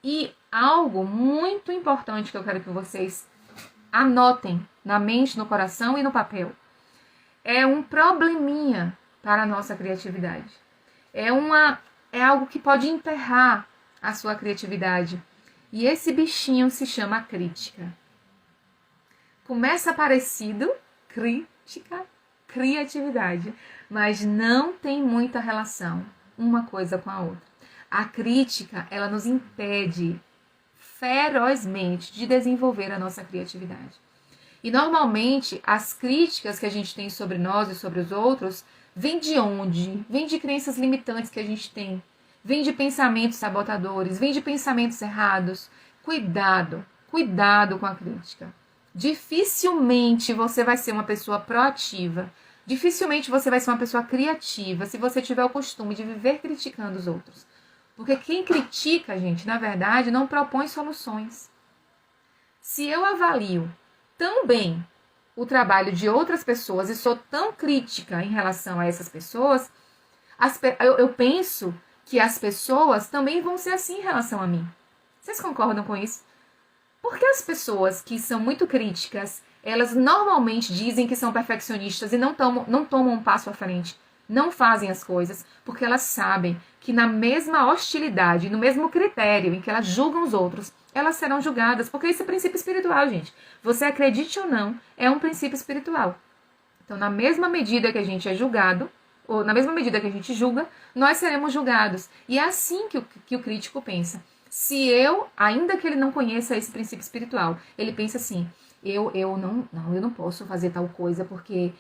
E algo muito importante que eu quero que vocês anotem na mente, no coração e no papel. É um probleminha para a nossa criatividade. É algo que pode enterrar a sua criatividade. E esse bichinho se chama crítica. Começa parecido, crítica, criatividade, mas não tem muita relação uma coisa com a outra. A crítica, ela nos impede ferozmente de desenvolver a nossa criatividade. E normalmente as críticas que a gente tem sobre nós e sobre os outros vêm de onde? Vêm de crenças limitantes que a gente tem. Vem de pensamentos sabotadores, vem de pensamentos errados. Cuidado, cuidado com a crítica. Dificilmente você vai ser uma pessoa proativa. Dificilmente você vai ser uma pessoa criativa se você tiver o costume de viver criticando os outros. Porque quem critica, gente, na verdade, não propõe soluções. Se eu avalio tão bem o trabalho de outras pessoas e sou tão crítica em relação a essas pessoas, eu penso que as pessoas também vão ser assim em relação a mim. Vocês concordam com isso? Porque as pessoas que são muito críticas, elas normalmente dizem que são perfeccionistas e não tomam um passo à frente, não fazem as coisas, porque elas sabem que na mesma hostilidade, no mesmo critério em que elas julgam os outros, elas serão julgadas, porque isso é princípio espiritual, gente. Você acredite ou não, é um princípio espiritual. Então, na mesma medida que a gente é julgado, ou na mesma medida que a gente julga, nós seremos julgados. E é assim que o crítico pensa. Se eu, ainda que ele não conheça esse princípio espiritual, ele pensa assim, eu não posso fazer tal coisa porque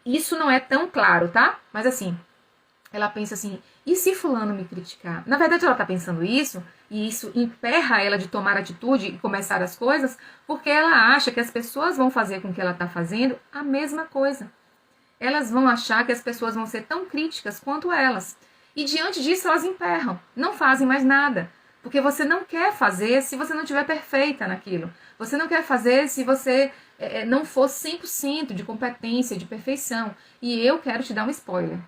isso não é tão claro, tá? Mas assim, ela pensa assim, e se fulano me criticar? Na verdade, ela tá pensando isso, e isso emperra ela de tomar atitude e começar as coisas, porque ela acha que as pessoas vão fazer com que ela tá fazendo a mesma coisa. Elas vão achar que as pessoas vão ser tão críticas quanto elas. E diante disso, elas emperram, não fazem mais nada. Porque você não quer fazer se você não estiver perfeita naquilo. Você não quer fazer se você não for 100% de competência, de perfeição. E eu quero te dar um spoiler.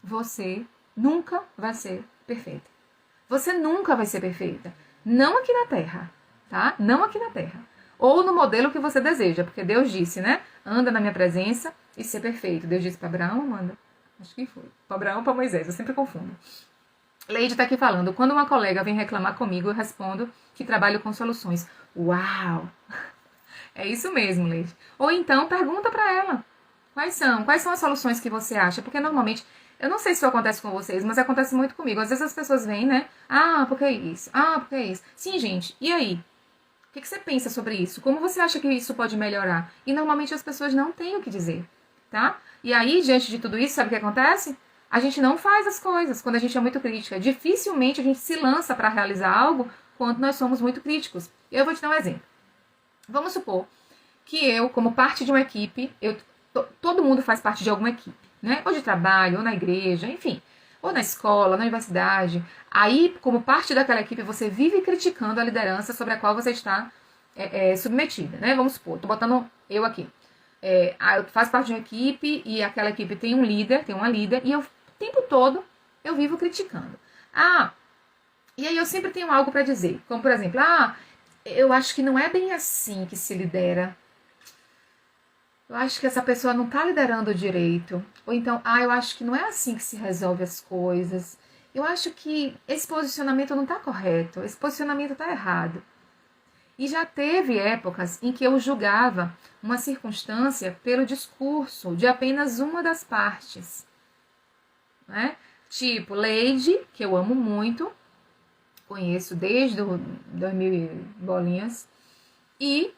Você nunca vai ser perfeita. Você nunca vai ser perfeita. Não aqui na Terra, tá? Não aqui na Terra. Ou no modelo que você deseja. Porque Deus disse, né? Anda na minha presença e ser perfeito. Deus disse para Abraão, Amanda? Acho que foi. Para Abraão ou para Moisés, eu sempre confundo. Leide está aqui falando, quando uma colega vem reclamar comigo, eu respondo que trabalho com soluções. Uau! É isso mesmo, Leide. Ou então, pergunta para ela. Quais são as soluções que você acha? Porque normalmente, eu não sei se isso acontece com vocês, mas acontece muito comigo. Às vezes as pessoas vêm, né? Ah, porque é isso? Ah, porque é isso? Sim, gente, e aí? O que você pensa sobre isso? Como você acha que isso pode melhorar? E normalmente as pessoas não têm o que dizer, tá? E aí, diante de tudo isso, sabe o que acontece? A gente não faz as coisas quando a gente é muito crítica. Dificilmente a gente se lança para realizar algo quando nós somos muito críticos. Eu vou te dar um exemplo. Vamos supor que eu, como parte de uma equipe, todo mundo faz parte de alguma equipe, né? Ou de trabalho, ou na igreja, enfim. Ou na escola, na universidade. Aí, como parte daquela equipe, você vive criticando a liderança sobre a qual você está submetida, né? Vamos supor, tô botando eu aqui. Eu faço parte de uma equipe e aquela equipe tem um líder, tem uma líder, e eu o tempo todo eu vivo criticando. E aí eu sempre tenho algo para dizer. Como, por exemplo, eu acho que não é bem assim que se lidera. Eu acho que essa pessoa não está liderando direito. Ou então, eu acho que não é assim que se resolve as coisas. Eu acho que esse posicionamento não está correto. Esse posicionamento está errado. E já teve épocas em que eu julgava uma circunstância pelo discurso de apenas uma das partes. Né? Tipo, Leide, que eu amo muito, conheço desde 2000 e bolinhas, e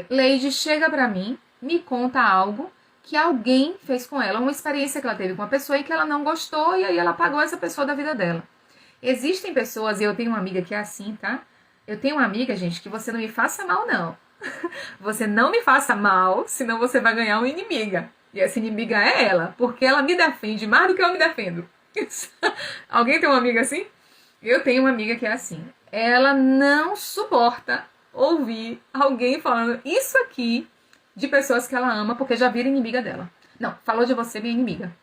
Leide chega pra mim, me conta algo que alguém fez com ela, uma experiência que ela teve com uma pessoa e que ela não gostou, e aí ela apagou essa pessoa da vida dela. Existem pessoas, e eu tenho uma amiga que é assim, tá? Eu tenho uma amiga, gente, que você não me faça mal, não. Você não me faça mal, senão você vai ganhar uma inimiga. E essa inimiga é ela, porque ela me defende mais do que eu me defendo. Alguém tem uma amiga assim? Eu tenho uma amiga que é assim. Ela não suporta ouvir alguém falando isso aqui de pessoas que ela ama, porque já vira inimiga dela. Não, falou de você, minha inimiga.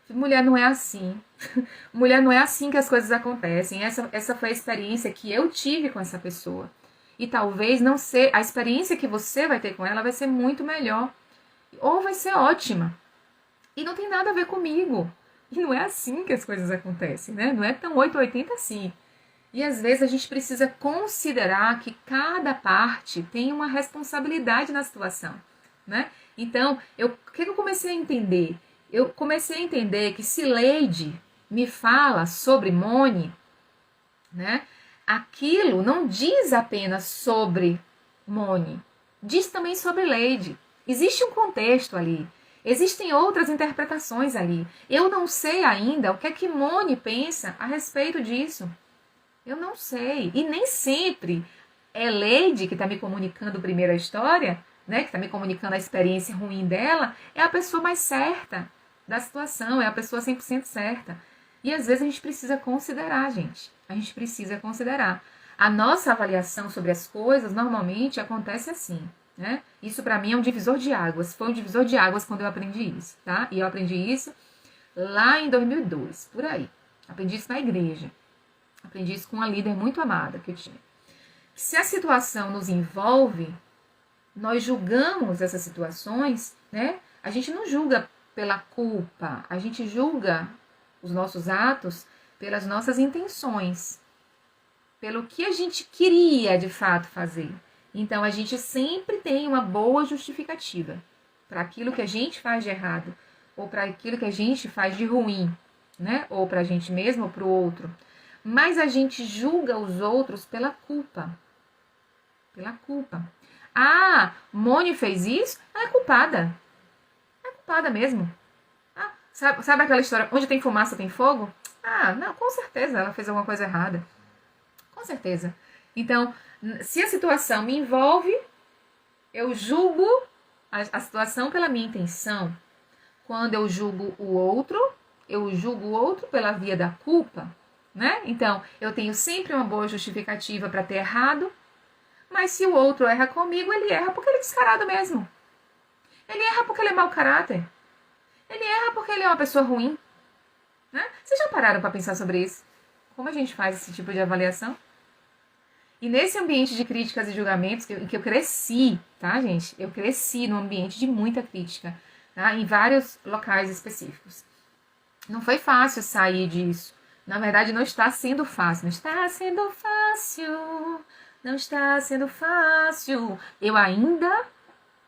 Mulher não é assim. Mulher não é assim que as coisas acontecem. Essa foi a experiência que eu tive com essa pessoa. E talvez não ser a experiência que você vai ter com ela vai ser muito melhor. Ou vai ser ótima. E não tem nada a ver comigo. E não é assim que as coisas acontecem, né? Não é tão 880 assim. E às vezes a gente precisa considerar que cada parte tem uma responsabilidade na situação, né? Então, o que eu comecei a entender? Eu comecei a entender que se Lady me fala sobre Moni, né? Aquilo não diz apenas sobre Moni, diz também sobre Lady. Existe um contexto ali. Existem outras interpretações ali. Eu não sei ainda o que é que Moni pensa a respeito disso. Eu não sei. E nem sempre é Lady que está me comunicando primeiro a história, né? Que está me comunicando a experiência ruim dela, é a pessoa mais certa da situação, é a pessoa 100% certa. E às vezes a gente precisa considerar, gente. A gente precisa considerar. A nossa avaliação sobre as coisas normalmente acontece assim, né? Isso para mim é um divisor de águas. Foi um divisor de águas quando eu aprendi isso, tá? E eu aprendi isso lá em 2002, por aí. Aprendi isso na igreja. Aprendi isso com uma líder muito amada que eu tinha. Se a situação nos envolve, nós julgamos essas situações, né? A gente não julga pela culpa, a gente julga os nossos atos pelas nossas intenções, pelo que a gente queria de fato fazer. Então a gente sempre tem uma boa justificativa para aquilo que a gente faz de errado, ou para aquilo que a gente faz de ruim, né? Ou para a gente mesmo ou para o outro. Mas a gente julga os outros pela culpa. Pela culpa. Ah, Moni fez isso? Ela é culpada. É culpada mesmo. Ah, sabe aquela história, onde tem fumaça tem fogo? Ah, não, com certeza ela fez alguma coisa errada. Com certeza. Então, se a situação me envolve, eu julgo a situação pela minha intenção. Quando eu julgo o outro pela via da culpa, né? Então, eu tenho sempre uma boa justificativa para ter errado, mas se o outro erra comigo, ele erra porque ele é descarado mesmo. Ele erra porque ele é mau caráter. Ele erra porque ele é uma pessoa ruim. Né? Vocês já pararam para pensar sobre isso? Como a gente faz esse tipo de avaliação? E nesse ambiente de críticas e julgamentos, que eu cresci, tá, gente? Eu cresci num ambiente de muita crítica, tá? Em vários locais específicos. Não foi fácil sair disso. Na verdade, não está sendo fácil. Não está sendo fácil. Não está sendo fácil. Eu ainda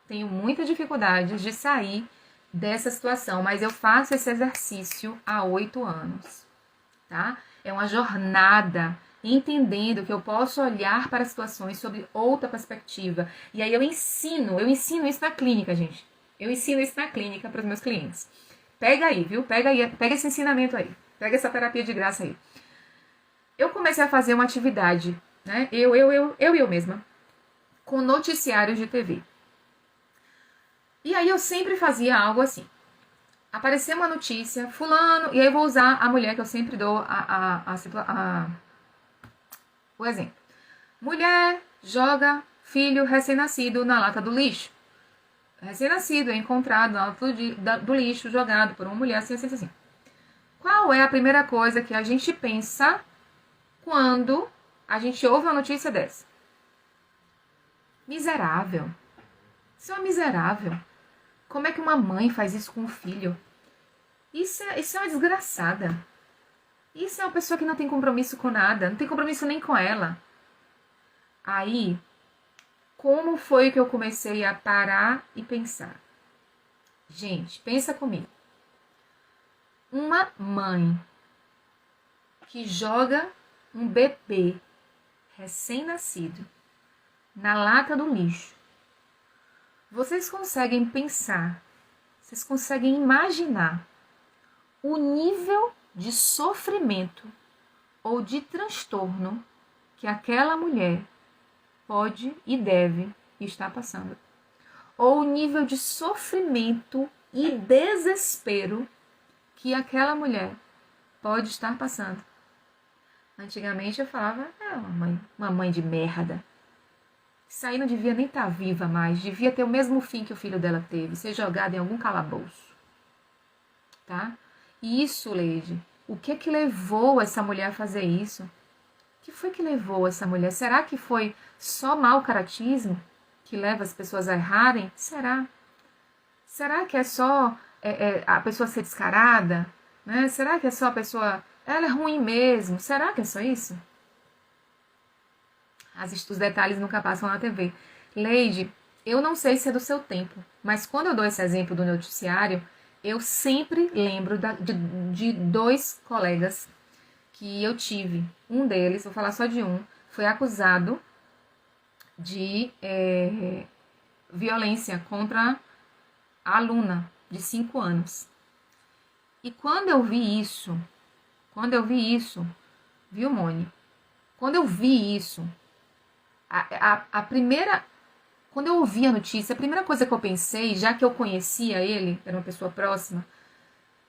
tenho muita dificuldade de sair dessa situação, mas eu faço esse exercício há 8 anos, tá? É uma jornada entendendo que eu posso olhar para situações sob outra perspectiva. E aí eu ensino isso na clínica, gente. Eu ensino isso na clínica para os meus clientes. Pega aí, viu? Pega esse ensinamento aí. Pega essa terapia de graça aí. Eu comecei a fazer uma atividade, né? Eu mesma, com noticiários de TV. E aí eu sempre fazia algo assim. Apareceu uma notícia, fulano, e aí eu vou usar a mulher que eu sempre dou o exemplo. Mulher joga filho recém-nascido na lata do lixo. Recém-nascido é encontrado na lata do lixo, jogado por uma mulher assim, assim, assim. Qual é a primeira coisa que a gente pensa quando a gente ouve uma notícia dessa? Miserável. Isso é uma miserável. Como é que uma mãe faz isso com o filho? Isso é uma desgraçada. Isso é uma pessoa que não tem compromisso com nada, não tem compromisso nem com ela. Aí, como foi que eu comecei a parar e pensar? Gente, pensa comigo. Uma mãe que joga um bebê recém-nascido na lata do lixo. Vocês conseguem pensar, vocês conseguem imaginar o nível de sofrimento ou de transtorno que aquela mulher pode e deve estar passando? Ou o nível de sofrimento e desespero que aquela mulher pode estar passando. Antigamente eu falava, uma mãe de merda. Isso aí não devia nem estar viva mais, devia ter o mesmo fim que o filho dela teve, ser jogada em algum calabouço. Tá? E isso, Leide, o que levou essa mulher a fazer isso? O que foi que levou essa mulher? Será que foi só mau caratismo que leva as pessoas a errarem? Será? Será que é só a pessoa ser descarada? Né? Será que é só a pessoa... Ela é ruim mesmo? Será que é só isso? Os detalhes nunca passam na TV. Leide, eu não sei se é do seu tempo, mas quando eu dou esse exemplo do noticiário, eu sempre lembro de dois colegas que eu tive. Um deles, vou falar só de um, foi acusado de violência contra a aluna de 5 anos. E quando eu vi isso, viu, Mone? Quando eu vi isso, a primeira... Quando eu ouvi a notícia, a primeira coisa que eu pensei, já que eu conhecia ele, era uma pessoa próxima,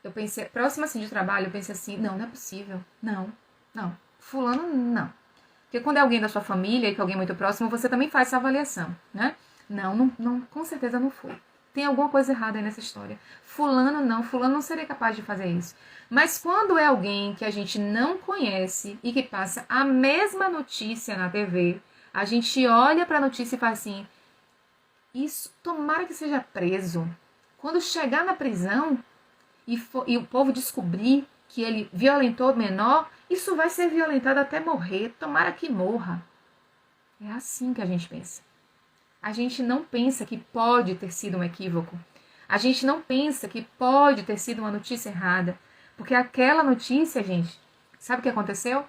eu pensei, próxima assim de trabalho, eu pensei assim, não é possível, não, fulano não. Porque quando é alguém da sua família, e que é alguém muito próximo, você também faz essa avaliação, né? Não, com certeza não foi. Tem alguma coisa errada aí nessa história. Fulano não seria capaz de fazer isso. Mas quando é alguém que a gente não conhece e que passa a mesma notícia na TV, a gente olha para a notícia e fala assim, isso, tomara que seja preso. Quando chegar na prisão e o povo descobrir que ele violentou o menor, isso vai ser violentado até morrer. Tomara que morra. É assim que a gente pensa. A gente não pensa que pode ter sido um equívoco. A gente não pensa que pode ter sido uma notícia errada. Porque aquela notícia, gente, sabe o que aconteceu?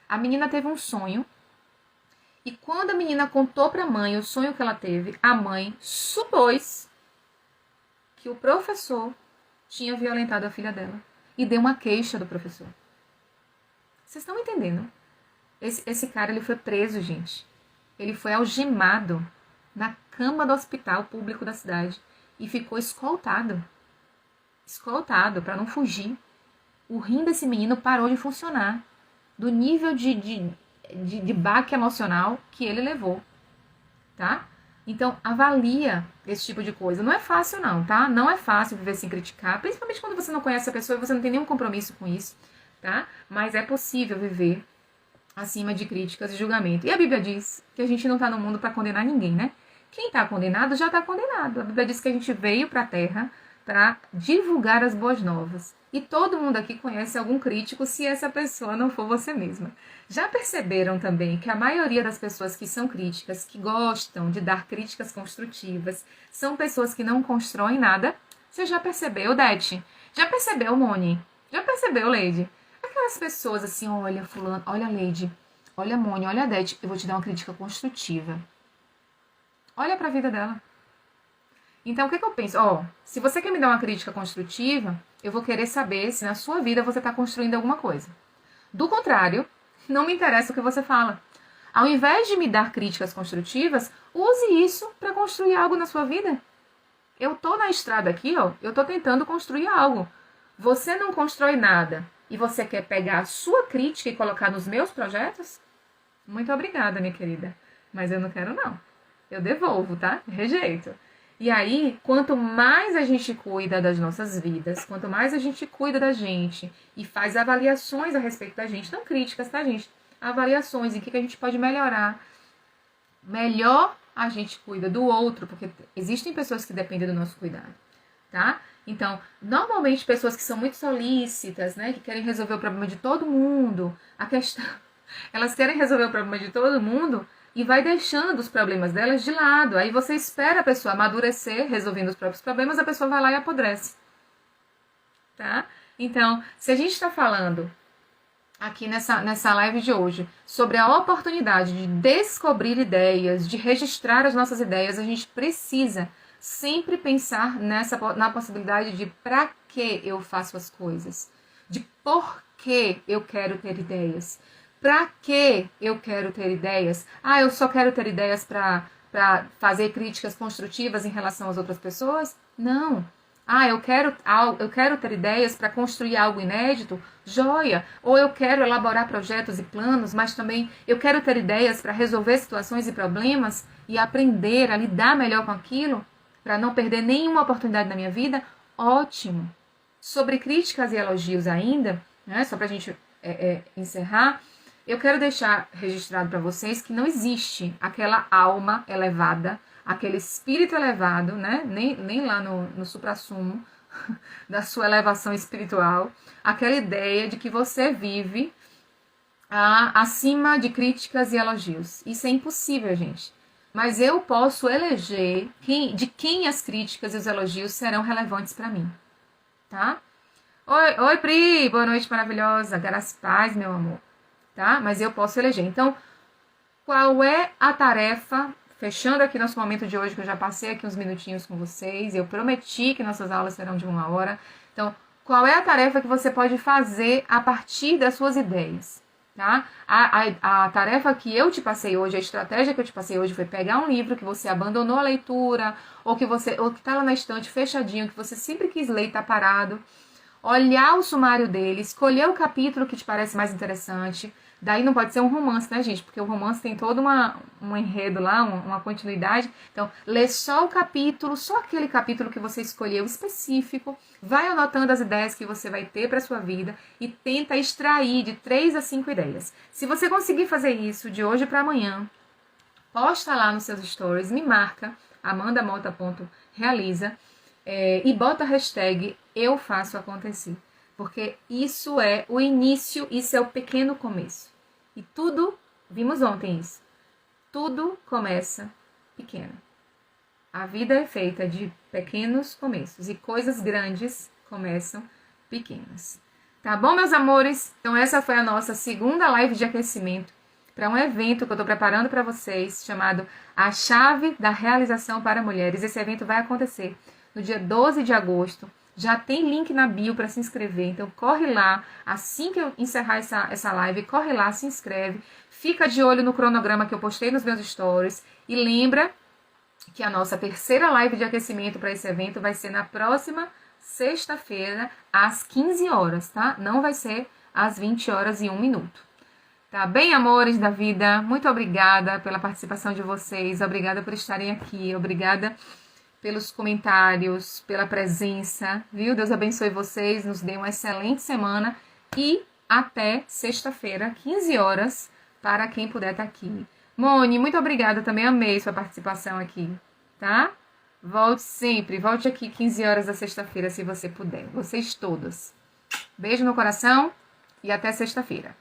A menina teve um sonho. E quando a menina contou para a mãe o sonho que ela teve, a mãe supôs que o professor tinha violentado a filha dela. E deu uma queixa do professor. Vocês estão entendendo? Esse cara, ele foi preso, gente. Ele foi algemado na cama do hospital público da cidade. E ficou escoltado. Escoltado, para não fugir. O rim desse menino parou de funcionar. Do nível de baque emocional que ele levou, tá? Então, avalia esse tipo de coisa. Não é fácil não, tá? Não é fácil viver sem criticar, principalmente quando você não conhece a pessoa e você não tem nenhum compromisso com isso, tá? Mas é possível viver acima de críticas e julgamento. E a Bíblia diz que a gente não tá no mundo para condenar ninguém, né? Quem tá condenado já tá condenado. A Bíblia diz que a gente veio pra Terra para divulgar as boas novas. E todo mundo aqui conhece algum crítico se essa pessoa não for você mesma. Já perceberam também que a maioria das pessoas que são críticas, que gostam de dar críticas construtivas, são pessoas que não constroem nada? Você já percebeu, Dete? Já percebeu, Moni? Já percebeu, Leide? Aquelas pessoas assim, olha, fulano, olha, Leide, olha, Moni, olha, Dete, eu vou te dar uma crítica construtiva. Olha pra vida dela. Então, o que eu penso? Se você quer me dar uma crítica construtiva, eu vou querer saber se na sua vida você está construindo alguma coisa. Do contrário, não me interessa o que você fala. Ao invés de me dar críticas construtivas, use isso para construir algo na sua vida. Eu tô na estrada aqui, eu tô tentando construir algo. Você não constrói nada e você quer pegar a sua crítica e colocar nos meus projetos? Muito obrigada, minha querida. Mas eu não quero, não. Eu devolvo, tá? Rejeito. E aí, quanto mais a gente cuida das nossas vidas, quanto mais a gente cuida da gente e faz avaliações a respeito da gente, não críticas, tá, gente? Avaliações em que a gente pode melhorar. Melhor a gente cuida do outro, porque existem pessoas que dependem do nosso cuidado, tá? Então, normalmente pessoas que são muito solícitas, né, que querem resolver o problema de todo mundo, elas querem resolver o problema de todo mundo e vai deixando os problemas delas de lado. Aí você espera a pessoa amadurecer, resolvendo os próprios problemas, a pessoa vai lá e apodrece. Tá? Então, se a gente está falando aqui nessa live de hoje sobre a oportunidade de descobrir ideias, de registrar as nossas ideias, a gente precisa sempre pensar na possibilidade de para que eu faço as coisas, de por que eu quero ter ideias. Para que eu quero ter ideias? Eu só quero ter ideias para fazer críticas construtivas em relação às outras pessoas? Não. Ah, eu quero ter ideias para construir algo inédito, joia. Ou eu quero elaborar projetos e planos, mas também eu quero ter ideias para resolver situações e problemas e aprender a lidar melhor com aquilo, para não perder nenhuma oportunidade na minha vida. Ótimo. Sobre críticas e elogios ainda, né, só para a gente encerrar, eu quero deixar registrado para vocês que não existe aquela alma elevada, aquele espírito elevado, né? Nem lá no suprassumo da sua elevação espiritual, aquela ideia de que você vive acima de críticas e elogios. Isso é impossível, gente. Mas eu posso eleger de quem as críticas e os elogios serão relevantes para mim, tá? Oi, Pri, boa noite maravilhosa, graças paz, meu amor, tá? Mas eu posso eleger. Então, qual é a tarefa, fechando aqui nosso momento de hoje, que eu já passei aqui uns minutinhos com vocês, eu prometi que nossas aulas serão de 1 hora. Então, qual é a tarefa que você pode fazer a partir das suas ideias, tá? A tarefa que eu te passei hoje, a estratégia que eu te passei hoje foi pegar um livro que você abandonou a leitura, ou que tá lá na estante fechadinho, que você sempre quis ler e tá parado, olhar o sumário dele, escolher o capítulo que te parece mais interessante. Daí não pode ser um romance, né, gente? Porque o romance tem todo um enredo lá, uma continuidade. Então, lê só o capítulo, só aquele capítulo que você escolheu específico. Vai anotando as ideias que você vai ter para sua vida e tenta extrair de 3 a 5 ideias. Se você conseguir fazer isso de hoje para amanhã, posta lá nos seus stories, me marca, amandamota.realiza, e bota a hashtag eu faço acontecer. Porque isso é o início, isso é o pequeno começo. E tudo, vimos ontem isso, tudo começa pequeno. A vida é feita de pequenos começos e coisas grandes começam pequenas. Tá bom, meus amores? Então essa foi a nossa segunda live de aquecimento para um evento que eu estou preparando para vocês, chamado A Chave da Realização para Mulheres. Esse evento vai acontecer no dia 12 de agosto. Já tem link na bio para se inscrever, então corre lá, assim que eu encerrar essa live, corre lá, se inscreve, fica de olho no cronograma que eu postei nos meus stories e lembra que a nossa terceira live de aquecimento para esse evento vai ser na próxima sexta-feira, às 15 horas, tá? Não vai ser às 20 horas e 1 minuto. Tá bem, amores da vida? Muito obrigada pela participação de vocês, obrigada por estarem aqui, obrigada pelos comentários, pela presença, viu? Deus abençoe vocês, nos dê uma excelente semana e até sexta-feira, 15 horas, para quem puder estar aqui. Moni, muito obrigada, também amei sua participação aqui, tá? Volte sempre, volte aqui 15 horas da sexta-feira, se você puder. Vocês todas. Beijo no coração e até sexta-feira.